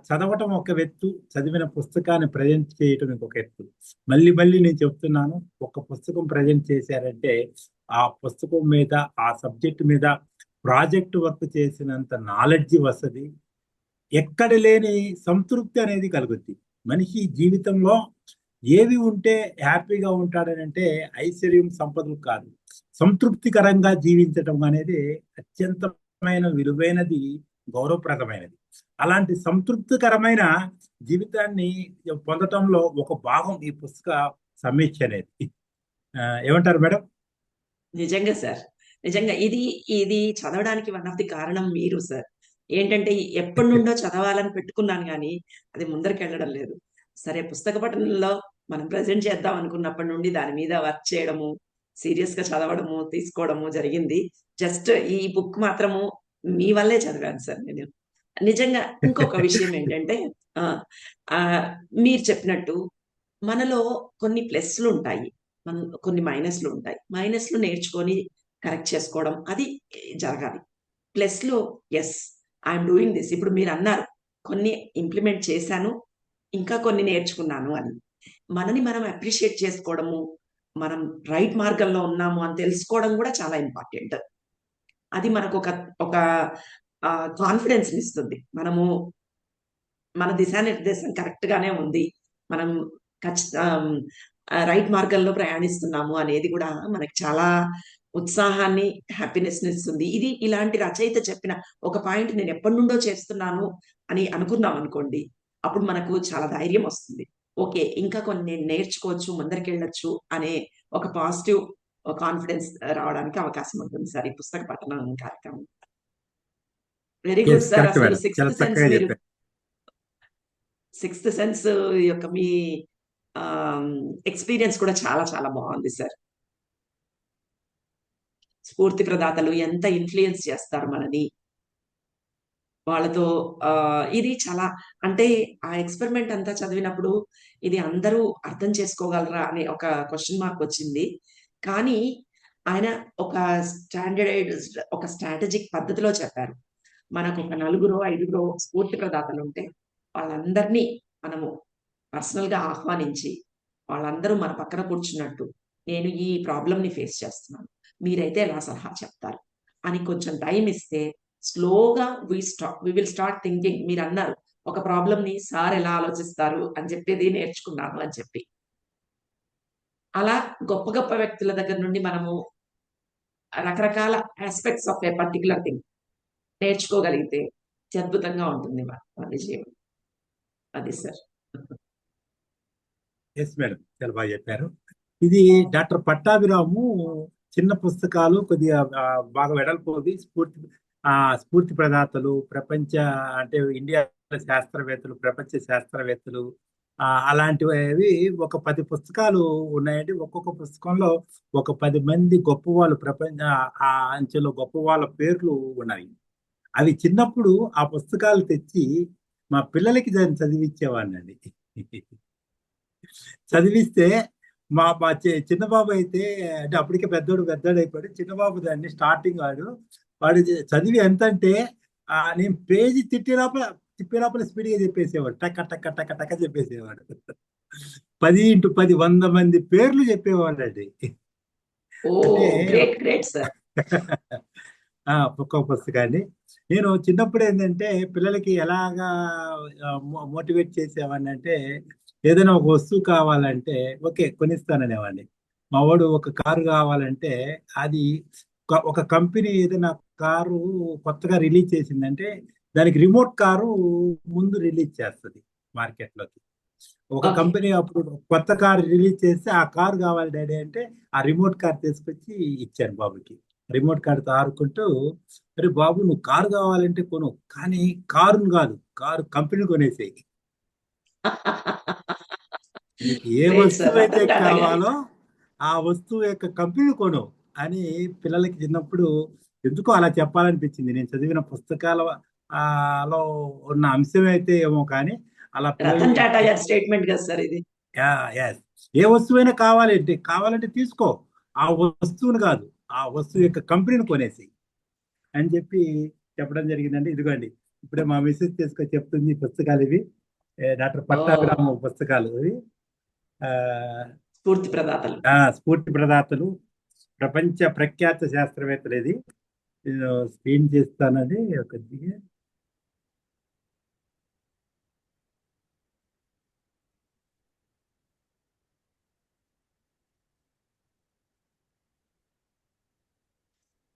చదవటం ఒక ఎత్తు, చదివిన పుస్తకాన్ని ప్రజెంట్ చేయటం ఇంకొక ఎత్తు. మళ్ళీ మళ్ళీ నేను చెప్తున్నాను, ఒక పుస్తకం ప్రజెంట్ చేశారంటే ఆ పుస్తకం మీద, ఆ సబ్జెక్ట్ మీద ప్రాజెక్ట్ వర్క్ చేసినంత నాలెడ్జ్ వస్తుంది. ఎక్కడ లేని సంతృప్తి అనేది కలుగుద్ది. మనిషి జీవితంలో ఏవి ఉంటే హ్యాపీగా ఉంటాడని అంటే ఐశ్వర్యం, సంపదలు కాదు, సంతృప్తికరంగా జీవించటం అనేది అత్యంతమైన విలువైనది, గౌరవప్రదమైనది. అలాంటి సంతృప్తికరమైన జీవితాన్ని పొందటంలో ఒక భాగం ఈ పుస్తక సమీక్ష అనేది. ఏమంటారు మేడం? నిజంగా సార్, నిజంగా ఇది ఇది చదవడానికి వన్ ఆఫ్ ది కారణం మీరు సార్. ఏంటంటే ఎప్పటి నుండో చదవాలని పెట్టుకున్నాను కానీ అది ముందరికి వెళ్ళడం లేదు. సరే, పుస్తక పఠనంలో మనం ప్రజెంట్ చేద్దాం అనుకున్నప్పటి నుండి దాని మీద వర్క్ చేయడము, సీరియస్ గా చదవడము, తీసుకోవడము జరిగింది. జస్ట్ ఈ బుక్ మాత్రము మీ వల్లే చదివాను సార్ నేను. నిజంగా ఇంకొక విషయం ఏంటంటే ఆ ఆ, మీరు చెప్పినట్టు మనలో కొన్ని ప్లస్లు ఉంటాయి, కొన్ని మైనస్లు ఉంటాయి. మైనస్లు నేర్చుకొని కరెక్ట్ చేసుకోవడం అది జరగాలి. ప్లస్లో ఎస్, ఐఎమ్ డూయింగ్ దిస్. ఇప్పుడు మీరు అన్నారు కొన్ని ఇంప్లిమెంట్ చేశాను, ఇంకా కొన్ని నేర్చుకున్నాను అని. మనని మనం అప్రిషియేట్ చేసుకోవడము, మనం రైట్ మార్గంలో ఉన్నాము అని తెలుసుకోవడం కూడా చాలా ఇంపార్టెంట్. అది మనకు ఒక ఒక కాన్ఫిడెన్స్ ఇస్తుంది. మనము మన దిశానిర్దేశం కరెక్ట్ గానే ఉంది, మనం రైట్ మార్గంలో ప్రయాణిస్తున్నాము అనేది కూడా మనకి చాలా ఉత్సాహాన్ని, హ్యాపీనెస్ ఇస్తుంది. ఇది ఇలాంటి రచయిత చెప్పిన ఒక పాయింట్ నేను ఎప్పటి నుండో చేస్తున్నాను అని అనుకున్నాం అనుకోండి, అప్పుడు మనకు చాలా ధైర్యం వస్తుంది. ఓకే, ఇంకా కొన్ని నేను నేర్చుకోవచ్చు, ముందరికి వెళ్ళొచ్చు అనే ఒక పాజిటివ్ కాన్ఫిడెన్స్ రావడానికి అవకాశం ఉంటుంది సార్ ఈ పుస్తక పఠనం కార్యక్రమం. Very good yes, sir. Correct అసలు మేడం, చాలా చక్కగా చెప్పారు. సిక్స్త్ సెన్స్ యొక్క మీ ఎక్స్పీరియన్స్ కూడా చాలా చాలా బాగుంది సార్. స్ఫూర్తి ప్రదాతలు ఎంత ఇన్ఫ్లుయెన్స్ చేస్తారు మనని, వాళ్ళతో ఇది చాలా, అంటే ఆ ఎక్స్పెరిమెంట్ అంతా చదివినప్పుడు ఇది అందరూ అర్థం చేసుకోగలరా అనే ఒక క్వశ్చన్ మార్క్ వచ్చింది. కానీ ఆయన ఒక ఒక స్ట్రాటజిక్ పద్ధతిలో చెప్పారు. మనకు ఒక 4 5 స్ఫూర్తి ప్రదాతలు ఉంటే వాళ్ళందరినీ మనము పర్సనల్ గా ఆహ్వానించి, వాళ్ళందరూ మన పక్కన కూర్చున్నట్టు, నేను ఈ ప్రాబ్లమ్ ని ఫేస్ చేస్తున్నాను, మీరైతే ఎలా సలహా చెప్తారు అని కొంచెం టైం ఇస్తే స్లోగా వి విల్ స్టార్ట్ థింకింగ్. మీరు అన్నారు ఒక ప్రాబ్లమ్ ని సార్ ఎలా ఆలోచిస్తారు అని చెప్పేది నేర్చుకున్నాను అని చెప్పి. అలా గొప్ప గొప్ప వ్యక్తుల దగ్గర నుండి మనము రకరకాల aspects of a particular thing నేర్చుకోగలిగితే అద్భుతంగా ఉంటుంది మన జీవనం. అది సార్. ఎస్ మేడం, చాలా బాగా చెప్పారు. ఇది డాక్టర్ పట్టాభిరాము చిన్న పుస్తకాలు కొద్దిగా బాగా వెడల్పోది. స్ఫూర్తి ప్రదాతలు ప్రపంచ అంటే ఇండియాలో శాస్త్రవేత్తలు, ప్రపంచ శాస్త్రవేత్తలు అలాంటివి ఒక 10 పుస్తకాలు ఉన్నాయండి. ఒక్కొక్క పుస్తకంలో ఒక 10 మంది గొప్ప వాళ్ళు, ప్రపంచ ఆ అంచెలో గొప్ప వాళ్ళ పేర్లు ఉన్నాయి. అవి చిన్నప్పుడు ఆ పుస్తకాలు తెచ్చి మా పిల్లలకి దాన్ని చదివించేవాడినండి. చదివిస్తే మా మా చిన్న బాబు అయితే, అంటే అప్పటికే పెద్దోడు అయిపోయాడు. చిన్న బాబు దాన్ని స్టార్టింగ్ వాడు చదివి ఎంత అంటే నేను పేజీ తిప్పే లోపల స్పీడ్ గా చెప్పేసేవాడు. టక్క టక్క టక్క టక్క చెప్పేసేవాడు. 10x10 100 మంది పేర్లు చెప్పేవాడు అండి. ఓ అంటే గ్రేట్ గ్రేట్ సార్. ఒక్కొక్క పుస్తకాన్ని నేను చిన్నప్పుడు ఏంటంటే పిల్లలకి ఎలాగా మోటివేట్ చేసేవాడిని అంటే, ఏదైనా ఒక వస్తువు కావాలంటే ఓకే కొనిస్తాననేవాడిని. మా వాడు ఒక కారు కావాలంటే అది ఒక కంపెనీ ఏదైనా కారు కొత్తగా రిలీజ్ చేసిందంటే దానికి రిమోట్ కారు ముందు రిలీజ్ చేస్తుంది మార్కెట్లోకి. ఒక ఓకే. కంపెనీ అప్పుడు కొత్త కారు రిలీజ్ చేస్తే ఆ కారు కావాలి డాడీ అంటే ఆ రిమోట్ కార్ తీసుకొచ్చి ఇచ్చాను బాబుకి. రిమోట్ కార్డుతో ఆడుకుంటూ, అరే బాబు నువ్వు కారు కావాలంటే కొను, కానీ కారును కాదు, కారు కంపెనీ కొనేసేయి. నీకు ఏ గ్రేట్ సార్ వస్తువు అయితే రతన్ టాటా గారి. కావాలో ఆ వస్తువు యొక్క కంపెనీ కొను అని పిల్లలకి చిన్నప్పుడు ఎందుకో అలా చెప్పాలనిపించింది. నేను చదివిన పుస్తకాల లో ఉన్న అంశం అయితే ఏమో కానీ అలా రతన్ పిల్లల్ని టాటా గారి స్టేట్మెంట్ కదా సార్ ఇది. yes. ఏ వస్తువైనా కావాలంటే తీసుకో, ఆ వస్తువును కాదు, ఆ వస్తువు యొక్క కంపెనీని కొనేసి అని చెప్పి చెప్పడం జరిగిందండి. ఇదిగోండి ఇప్పుడే మా మిస్సెస్ తీసుకొని చెప్తుంది ఈ పుస్తకాలు ఇవి. డాక్టర్ ఓ పట్టాభిరామ పుస్తకాలు ఇవి. ఆ, స్ఫూర్తి ప్రదాతలు. స్ఫూర్తి ప్రదాతలు, ప్రపంచ ప్రఖ్యాత శాస్త్రవేత్తలు. ఇది నేను స్క్రీన్ చేస్తానని కొద్దిగా.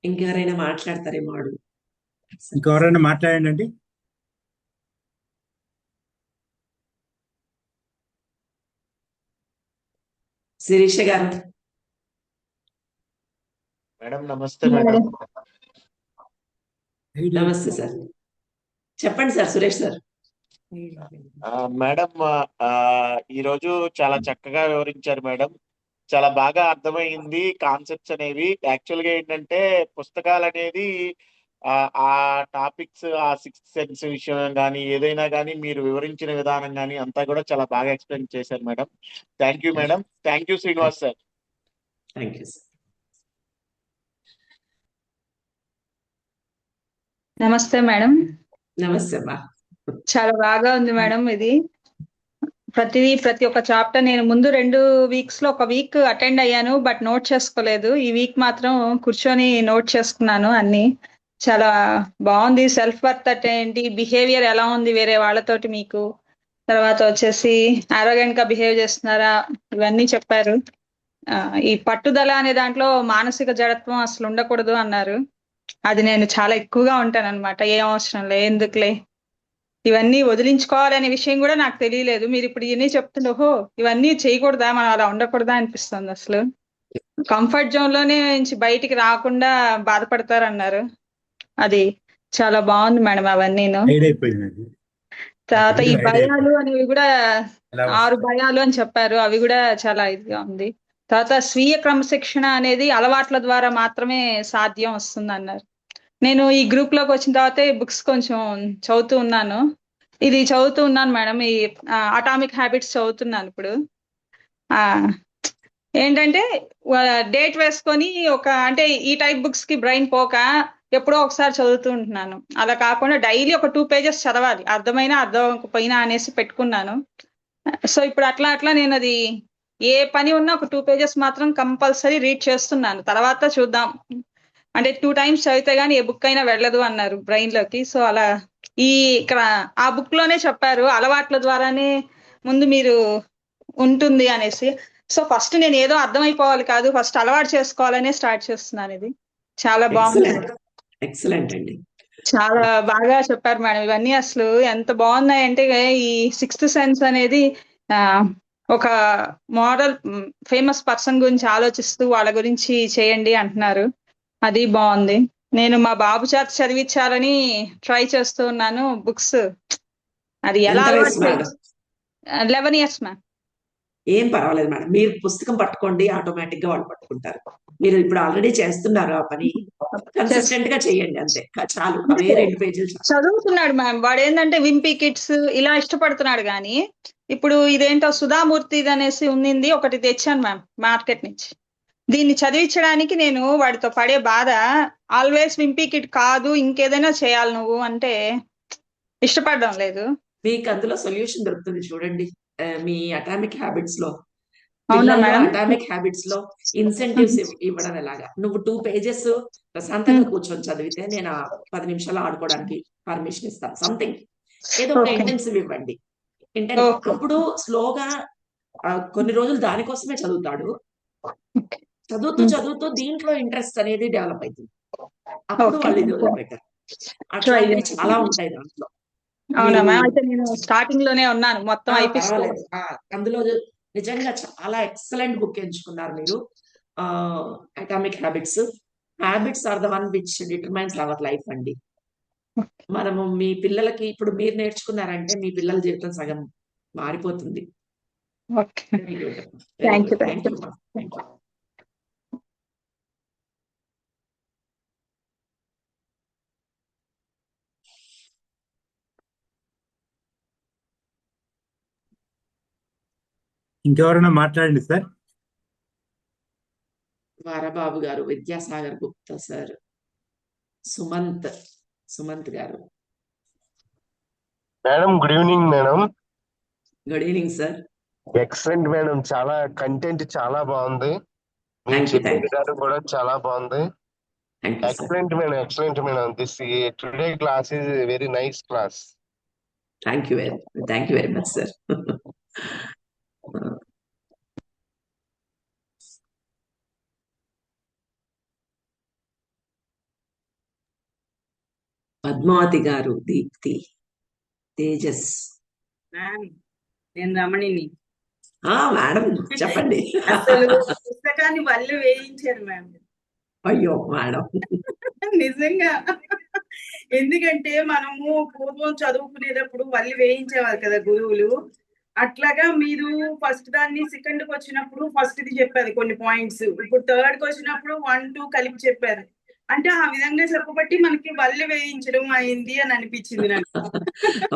ఇంకెవరైనా మాట్లాడతారేమో అడుగు. ఇంకెవరైనా మాట్లాడండి. శిరీష గారు. మేడం నమస్తే మేడం. నమస్తే సార్. చెప్పండి సార్ సురేష్ సార్. మేడం ఈరోజు చాలా చక్కగా వివరించారు మేడం. చాలా బాగా అర్థమైంది కాన్సెప్ట్స్ అనేవి. యాక్చువల్ గా ఏంటంటే పుస్తకాలు అనేది ఆ టాపిక్స్, ఆ సిక్స్త్ సెన్స్ విషయం కానీ ఏదైనా కానీ మీరు వివరించిన విధానం కానీ అంతా కూడా చాలా బాగా ఎక్స్ప్లెయిన్ చేశారు madam. Thank you madam. Thank you Srinivas sir. Thank you sir. నమస్తే మేడం. నమస్తే అమ్మా. చాలా బాగా ఉంది మేడం. ఇది ప్రతి ఒక్క చాప్టర్ నేను ముందు 2 వీక్స్ లో ఒక వీక్ అటెండ్ అయ్యాను, బట్ నోట్ చేసుకోలేదు. ఈ వీక్ మాత్రం కూర్చొని నోట్ చేసుకున్నాను అన్ని. చాలా బాగుంది. సెల్ఫ్ వర్త్ అంటే ఏంటి, బిహేవియర్ ఎలా ఉంది వేరే వాళ్ళతోటి మీకు, తర్వాత వచ్చేసి ఆరోగెంట్ గా బిహేవ్ చేస్తున్నారా, ఇవన్నీ చెప్పారు. ఈ పట్టుదల అనే దాంట్లో మానసిక జడత్వం అసలు ఉండకూడదు అన్నారు. అది నేను చాలా ఎక్కువగా ఉంటాను అనమాట. ఏం అవసరం లే, ఎందుకులే, ఇవన్నీ వదిలించుకోవాలనే విషయం కూడా నాకు తెలియలేదు. మీరు ఇప్పుడు ఇవన్నీ చెప్తుండే ఓహో ఇవన్నీ చేయకూడదా, మనం అలా ఉండకూడదా అనిపిస్తుంది. అసలు కంఫర్ట్ జోన్ లోనే నుంచి బయటికి రాకుండా బాధపడతారన్నారు. అది చాలా బాగుంది మేడం. అవన్నీను తర్వాత ఈ భయాలు అనేవి కూడా 6 భయాలు అని చెప్పారు. అవి కూడా చాలా ఇదిగా ఉంది. తర్వాత స్వీయ క్రమశిక్షణ అనేది అలవాట్ల ద్వారా మాత్రమే సాధ్యం వస్తుంది అన్నారు. నేను ఈ గ్రూప్ లోకి వచ్చిన తర్వాత ఈ బుక్స్ కొంచెం చదువుతూ ఉన్నాను. ఇది చదువుతూ ఉన్నాను మేడం. ఈ అటామిక్ హ్యాబిట్స్ చదువుతున్నాను ఇప్పుడు. ఏంటంటే డేట్ వేసుకొని అంటే ఈ టైప్ బుక్స్ కి బ్రెయిన్ పోక ఎప్పుడో ఒకసారి చదువుతూ ఉంటున్నాను. అలా కాకుండా డైలీ ఒక 2 పేజెస్ చదవాలి, అర్థమైనా అర్థమైనా అనేసి పెట్టుకున్నాను. సో ఇప్పుడు అట్లా నేను అది ఏ పని ఉన్నా ఒక 2 పేజెస్ మాత్రం కంపల్సరీ రీడ్ చేస్తున్నాను. తర్వాత చూద్దాం అంటే 2 టైమ్స్ చదివితే గానీ ఏ బుక్ అయినా వెళ్ళదు అన్నారు బ్రెయిన్ లోకి. సో అలా ఇక్కడ ఆ బుక్ లోనే చెప్పారు అలవాట్ల ద్వారానే ముందు మీరు ఉంటుంది అనేసి. సో ఫస్ట్ నేను ఏదో అర్థమైపోవాలి కాదు, ఫస్ట్ అలవాటు చేసుకోవాలనే స్టార్ట్ చేస్తున్నాను. ఇది చాలా బాగుంది. ఎక్సలెంట్ అండి. చాలా బాగా చెప్పారు మేడం. ఇవన్నీ అసలు ఎంత బాగున్నాయంటే ఈ సిక్స్త్ సెన్స్ అనేది ఒక మోడల్ ఫేమస్ పర్సన్ గురించి ఆలోచిస్తూ వాళ్ళ గురించి చేయండి అంటున్నారు. అది బాగుంది. నేను మా బాబు చేత చదివించాలని ట్రై చేస్తూ ఉన్నాను బుక్స్. అది ఎలా ఎంత వయసు అలవాటు మేడం? 11 years ma'am. ఏం పర్వాలేదు మేడం, మీరు పుస్తకం పట్టుకోండి, ఆటోమేటిక్ గా వాళ్ళు పట్టుకుంటారు. మీరు ఇప్పుడు ఆల్రెడీ చేస్తున్నారు ఆ పని, కన్సిస్టెంట్ గా చేయండి అంతే, చాలు. అవే 2 పేజీలు చాలు. చదువుతున్నాడు మ్యామ్. వాడు ఏంటంటే వింపీ కిడ్స్ ఇలా ఇష్టపడుతున్నాడు కానీ ఇప్పుడు ఇదేంటో సుధామూర్తి అనేసి ఉన్నింది ఒకటి తెచ్చాను మ్యామ్ మార్కెట్ నుంచి. దీన్ని చదివించడానికి నేను వాడితో పడే బాధ, ఆల్వేస్ వింపీ కిడ్ కాదు ఇంకేదైనా చేయాలి నువ్వు అంటే ఇష్టపడడం లేదు. మీకు అందులో సొల్యూషన్ దొరుకుతుంది చూడండి. మీ అటామిక్ హ్యాబిట్స్ లో, అవునా పిల్లల్లో మేడం? అటామిక్ హ్యాబిట్స్ లో ఇన్సెంటివ్స్ ఇవ్వడం ఎలాగా. నువ్వు 2 pages ప్రశాంతంగా కూర్చొని చదివితే నేను 10 నిమిషాలు ఆడుకోవడానికి పర్మిషన్ ఇస్తాను. సంథింగ్ ఏదో ఒక Okay. ఇంటెన్సివ్ ఇవ్వండి. Okay. అప్పుడు స్లోగా కొన్ని రోజులు దానికోసమే చదువుతాడు. చదువుతూ దీంట్లో ఇంట్రెస్ట్ అనేది డెవలప్ అవుతుంది. అప్పుడు Okay. వాళ్ళు ఇది వదిలిపెట్టారు. అట్లాంటివి చాలా ఉంటాయి దాంట్లో. అవునా మీరు- మ్యామ్? అయితే నేను స్టార్టింగ్ లోనే ఉన్నాను, మొత్తం అయిపోయింది. పర్వాలేదు. అందులో నిజంగా చాలా ఎక్సలెంట్ బుక్ ఎంచుకున్నారు మీరు. Atomic habits are the one which determines our life అండి. మనము మీ పిల్లలకి ఇప్పుడు మీరు నేర్చుకున్నారంటే మీ పిల్లల జీవితం సగం మారిపోతుంది. Okay. Very good. Thank you, thank you. ఇంకెవరైనా మాట్లాడండి సార్. వారబాబు గారు, విద్యాసాగర్ గుప్తా సార్, సుమంత్ గారు. Madam good evening madam. Good evening sir. Excellent madam, చాలా కంటెంట్ చాలా బాగుంది. మీరు థ్యాంక్ యూ. చెప్పిన విధానం కూడా చాలా బాగుంది. Thank you sir. Excellent madam. This today class is very nice class. Thank you very much sir. Padmavathi గారు, దీప్తి, తేజస్. నేను రమణిని. మేడం చెప్పండి. అసలు పుస్తకాన్ని వల్లి వేయించారు మ్యామ్. అయ్యో మేడం. నిజంగా. ఎందుకంటే మనము పూర్వం చదువుకునేటప్పుడు వల్లి వేయించేవారు కదా గురువులు. అట్లాగా మీరు ఫస్ట్ దాన్ని సెకండ్ కి వచ్చినప్పుడు ఫస్ట్ ది చెప్పారు కొన్ని పాయింట్స్, ఇప్పుడు థర్డ్ కి వచ్చినప్పుడు 1, 2 కలిపి చెప్పారు. అంటే ఆ విధంగా చెప్పబట్టి మనకి వల్లి వేయించడం అయింది అని అనిపించింది నాకు.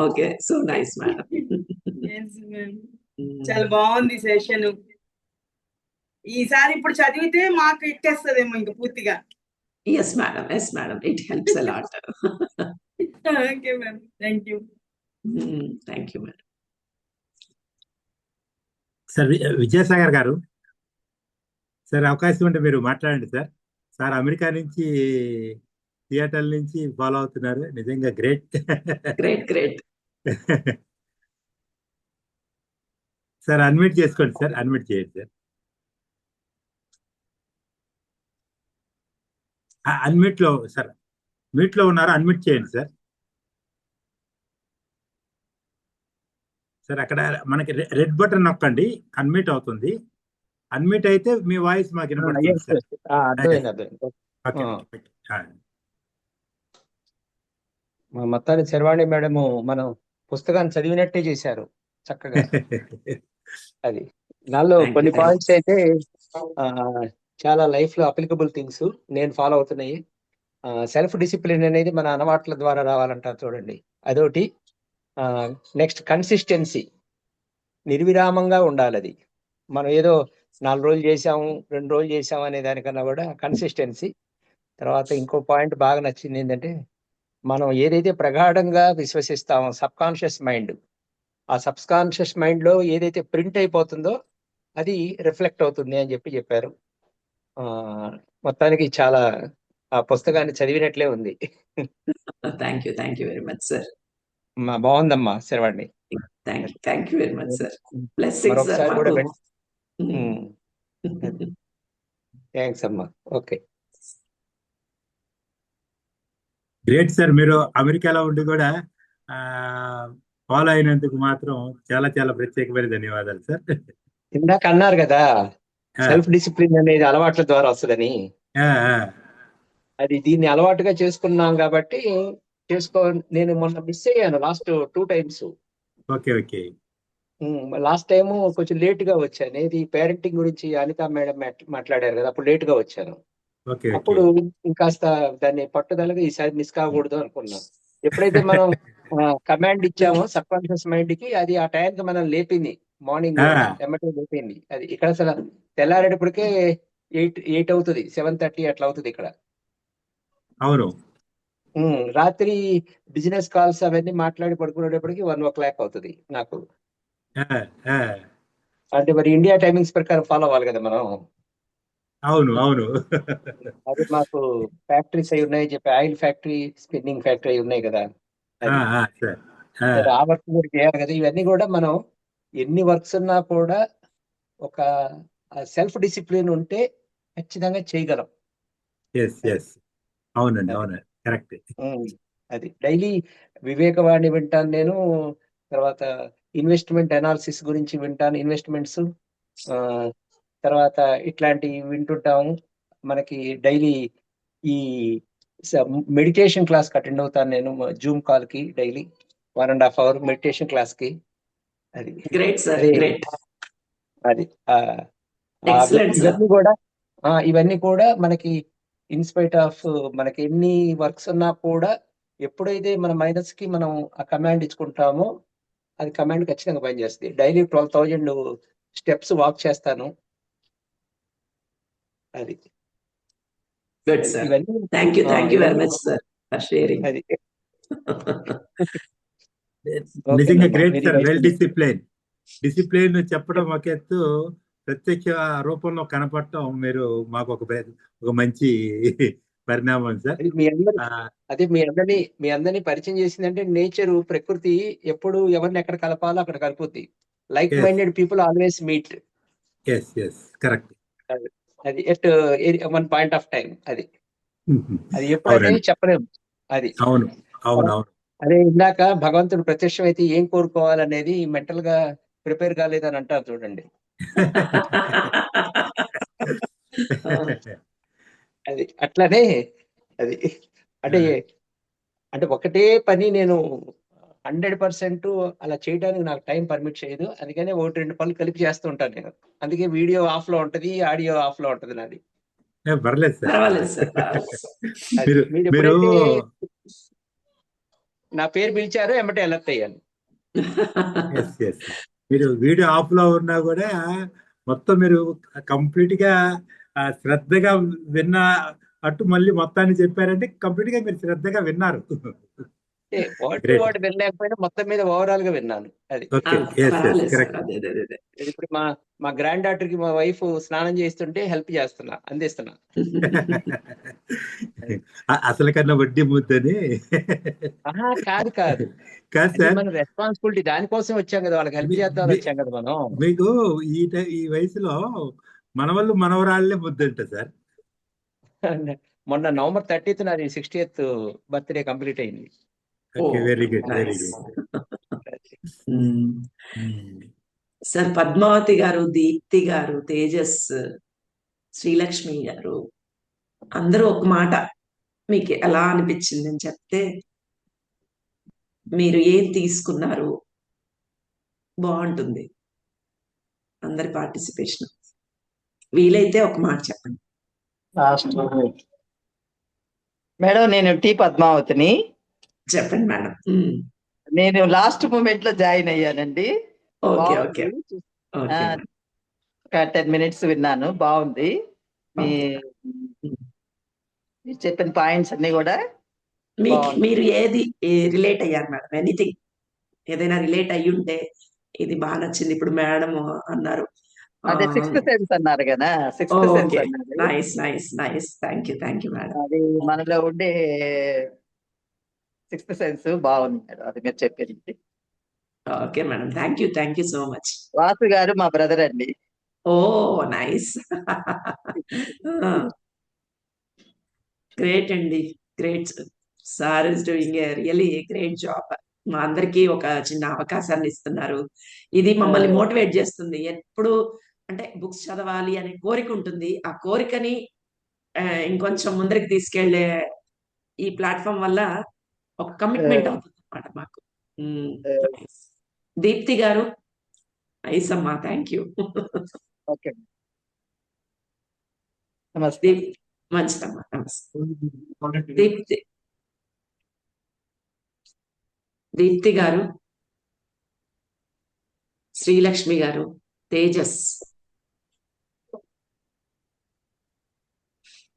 Okay, so nice madam. Yes, ma'am. చాలా బాగుంది సెషన్. ఈసారి ఇప్పుడు చదివితే మాకు ఎక్కేస్తుందేమో ఇంకా పూర్తిగా. Yes madam, it helps a lot. Okay ma'am, thank you. Thank you madam. Sir Vidyasagar గారు, సార్ అవకాశం ఉంటే మీరు మాట్లాడండి సార్. సార్ అమెరికా నుంచి థియేటర్ నుంచి ఫాలో అవుతున్నారు, నిజంగా గ్రేట్. గ్రేట్. సార్ అన్మ్యూట్ చేసుకోండి సార్, అన్మ్యూట్ చేయండి సార్. అన్మ్యూట్ లో సార్, మ్యూట్ లో ఉన్నారు, అన్మ్యూట్ చేయండి సార్. సార్ అక్కడ మనకి రెడ్ బటన్ నొక్కండి, అన్మ్యూట్ అవుతుంది. అన్మ్యూట్ అయితే మీ వాయిస్ మాకు వినపడుతుంది సార్. మొత్తాన్ని శర్వాణి మేడం మనం పుస్తకాన్ని చదివినట్టే చేశారు చక్కగా. అది నాలో కొన్ని పాయింట్స్ అయితే చాలా లైఫ్ లో అప్లికబుల్ థింగ్స్ నేను ఫాలో అవుతున్నాయి. సెల్ఫ్ డిసిప్లిన్ అనేది మన అలవాట్ల ద్వారా రావాలంటారు చూడండి, అదొకటి. నెక్స్ట్ కన్సిస్టెన్సీ, నిర్విరామంగా ఉండాలి. అది మనం ఏదో 4 రోజులు చేసాము 2 రోజులు చేసాము అనే దానికన్నా కూడా కన్సిస్టెన్సీ. తర్వాత ఇంకో పాయింట్ బాగా నచ్చింది ఏంటంటే, మనం ఏదైతే ప్రగాఢంగా విశ్వసిస్తామో సబ్ కాన్షియస్ మైండ్, ఆ సబ్ కాన్షియస్ మైండ్ లో ఏదైతే ప్రింట్ అయిపోతుందో అది రిఫ్లెక్ట్ అవుతుంది అని చెప్పారు. మొత్తానికి చాలా ఆ పుస్తకాన్ని చదివినట్లే ఉంది. Thank you very much sir. బాగుందమ్మా Sharvani. Thank you very much sir. Blessings sir. మరొకసారి కూడా థ్యాంక్స్ అమ్మా. Okay, great sir. మీరు అమెరికాలో ఉండి కూడా ఫాలో అయినందుకు మాత్రం చాలా చాలా ప్రత్యేకమైన ధన్యవాదాలు సార్. ఇందాక అన్నారు కదా సెల్ఫ్ డిసిప్లిన్ అనేది అలవాట్ల ద్వారా వస్తుందని, అది దీన్ని అలవాటుగా చేసుకున్నాం కాబట్టి నేను మొన్న మిస్ అయ్యాను last 2 times. Okay okay. Last time కొంచెం లేట్ గా వచ్చాను. ఇది పేరెంటింగ్ గురించి అనిత మేడం మాట్లాడారు కదా, అప్పుడు లేట్ గా వచ్చాను. Okay okay. అప్పుడు ఇంకాస్త దాన్ని పట్టుదలగా ఈసారి మిస్ కాకూడదు అనుకున్నాం. ఎప్పుడైతే మనం కమాండ్ ఇచ్చామో సబ్ కాన్షియస్ మైండ్ కి, అది ఆ టైంకి మనం లేపింది. మార్నింగ్ ఆ, ఎమ్మటే లేపింది. అది ఇక్కడ అసలు తెల్లారేటప్పటికే 8 అవుతుంది, 7:30 అట్లా అవుతుంది ఇక్కడ. అవును. రాత్రి బిజినెస్ కాల్స్ అవన్నీ మాట్లాడి పడుకునేటప్పటికి 1 o'clock అవుతుంది నాకు. ఆ, ఆ, అంటే మరి ఇండియా టైమింగ్స్ ప్రకారం ఫాలో అవ్వాలి కదా మనం. అవును అవును. అది మాకు ఫ్యాక్టరీస్ అయి ఉన్నాయి చెప్పి, ఆయిల్ ఫ్యాక్టరీ, స్పిన్నింగ్ ఫ్యాక్టరీ అయి ఉన్నాయి కదా. ఆ, అది ఆ, సార్. ఆ, సరే, ఆ వర్క్ కూడా చేయాలి కదా. ఇవన్నీ కూడా మనం ఎన్ని వర్క్స్ ఉన్నా కూడా ఒక సెల్ఫ్ డిసిప్లిన్ ఉంటే ఖచ్చితంగా చేయగలం. Yes yes. అవునండి అది అవునండి, కరెక్ట్. అది డైలీ వివేకవాణి వింటాను నేను. తర్వాత ఇన్వెస్ట్మెంట్ అనాలిసిస్ గురించి వింటాను, ఇన్వెస్ట్మెంట్స్. తర్వాత ఇట్లాంటివి వింటుంటాము. మనకి డైలీ ఈ మెడిటేషన్ క్లాస్ కి అటెండ్ అవుతాను నేను, జూమ్ కాల్ కి డైలీ 1.5 hour మెడిటేషన్ క్లాస్ కి. అది గ్రేట్ సార్, అదే గ్రేట్, అది ఎక్సలెంట్ సార్. ఇవన్నీ కూడా మనకి ఇన్స్పైట్ ఆఫ్ మనకి ఎన్ని వర్క్స్ ఉన్నా కూడా ఎప్పుడైతే మన మైనస్ కి మనం ఆ కమాండ్ ఇచ్చుకుంటామో, అది కమాండ్ ఖచ్చితంగా పనిచేస్తుంది. డైలీ 12,000 స్టెప్స్ వాక్ చేస్తాను. అది గుడ్ సార్. ఇవన్నీ థ్యాంక్ యూ వెరీ ఇవన్నీ మచ్ సార్ ఫర్ షేరింగ్. అది నిజంగా ఓకేనమ్మా, great very sir, nice. Well discipline. Discipline చెప్పడం ఒక ఎత్తు, ప్రత్యక్ష రూపంలో కనపడటం మీరు మాకు ఒక మంచి పరిణామం సార్. అది మీ అందరినీ పరిచయం చేసిందంటే, నేచర్, ప్రకృతి ఎప్పుడు ఎవరిని ఎక్కడ కలపాలో అక్కడ కలుపుద్ది. Like minded people always meet. Yes yes, correct. అది at one point of time. అది ఎప్పుడు అనేది అవునండి. చెప్పలేము. అది అవును అవును అవును. అదే ఇందాక భగవంతుడు ప్రత్యక్షం అయితే ఏం కోరుకోవాలనేది మెంటల్ గా ప్రిపేర్ కాలేదని అంటారు చూడండి. అది అట్లానే అది అంటే అంటే ఒకటే పని నేను 100% అలా చేయడానికి నాకు టైం పర్మిట్ చేయదు. అందుకనే 1-2 పనులు కలిపి చేస్తూ ఉంటాను నేను. అందుకే వీడియో ఆఫ్ లో ఉంటది, ఆడియో ఆఫ్ లో ఉంటది నాది. పర్లేదు సార్. పర్వాలేదు సార్, పర్వాలేదు సార్. అది మీరు మీరు మీరు ఎప్పుడైతే నా పేరు పిలిచారో ఎమ్మటే అలర్ట్ అయ్యాను. Yes yes. మీరు వీడియో ఆఫ్ లో ఉన్నా కూడా మొత్తం మీరు కంప్లీట్ గా శ్రద్ధగా విన్న అటు మళ్ళీ మొత్తాన్ని చెప్పారంటే కంప్లీట్ గా మీరు శ్రద్ధగా విన్నారు. వర్డ్ టు వర్డ్ వినలేకపోయినా మొత్తం మీద ఓవరాల్ గా విన్నాను. అది ఓకే. ఎస్ ఎస్, పర్వాలేదు సార్. కరెక్ట్. అదే అదే అదే. ఇప్పుడు మా గ్రాండ్ డాటర్ కి మా వైఫ్ స్నానం చేస్తుంటే హెల్ప్ చేస్తున్నా, అందిస్తున్నా. అసలు కన్నా వడ్డీ ముద్దని. కాదు కాదు కాదు అది సార్, మన రెస్పాన్సిబిలిటీ. దానికోసం వచ్చాం కదా, వాళ్ళకి హెల్ప్ చేద్దామని వచ్చాం కదా మనం. మీకు ఈ వయసులో మనవళ్ళు మనవరాళ్ళే ముద్దంట సార్. మొన్న November 30th నాది 60th బర్త్డే కంప్లీట్ అయింది. Okay, very good very nice. Good. Sir Padmavathi గారు, దీప్తి గారు, తేజస్, శ్రీలక్ష్మి గారు అందరూ ఒక మాట, మీకు ఎలా అనిపించింది అని చెప్తే, మీరు ఏం తీసుకున్నారు బాగుంటుంది. అందరి పార్టిసిపేషన్. వీలైతే ఒక మాట చెప్పండి. లాస్ట్ మేడం, నేను టి పద్మావతిని. చెప్పండి మేడం. నేను లాస్ట్ మూమెంట్ లో జాయిన్ అయ్యానండి. ఓకే ఓకే బాగుంది. ఓకే. ఒక 10 minutes విన్నాను, బాగుంది. మీరు చెప్పిన పాయింట్స్ అన్ని కూడా బాగుంది. మీరు ఏది రిలేట్ అయ్యారు మేడం? ఎనీథింగ్, ఏదైనా రిలేట్ అయ్యి ఉంటే ఇది బాగా నచ్చింది. ఇప్పుడు మేడం అన్నారు, అదే సిక్స్త్ సెన్స్ అన్నారు కదా, సిక్స్త్ సెన్స్ ఓకే, అన్నారు. Nice nice nice. Thank you madam. అది మనలో ఉండే సిక్స్త్ సెన్స్ బాగుంది మేడం, అది మీరు చెప్పింది. Okay madam, thank you so much. Vasu గారు మా బ్రదర్ అండి. ఓ నైస్. గ్రేట్ అండి, great. Sir is doing a really great job. మా అందరికీ ఒక చిన్న అవకాశాన్ని ఇస్తున్నారు. ఇది మమ్మల్ని మోటివేట్ చేస్తుంది. ఎప్పుడు అంటే బుక్స్ చదవాలి అనే కోరిక ఉంటుంది. ఆ కోరికని ఇంకొంచెం ముందరికి తీసుకెళ్లే ఈ ప్లాట్ఫామ్ వల్ల ఒక కమిట్మెంట్ అవుతుంది అన్నమాట మాకు. దీప్తి గారు, ఐసమ్మా, థ్యాంక్ యూ. ఓకే నమస్తే. మంచిదమ్మా, నమస్తే. దీప్తి గారు, శ్రీలక్ష్మి గారు, తేజస్,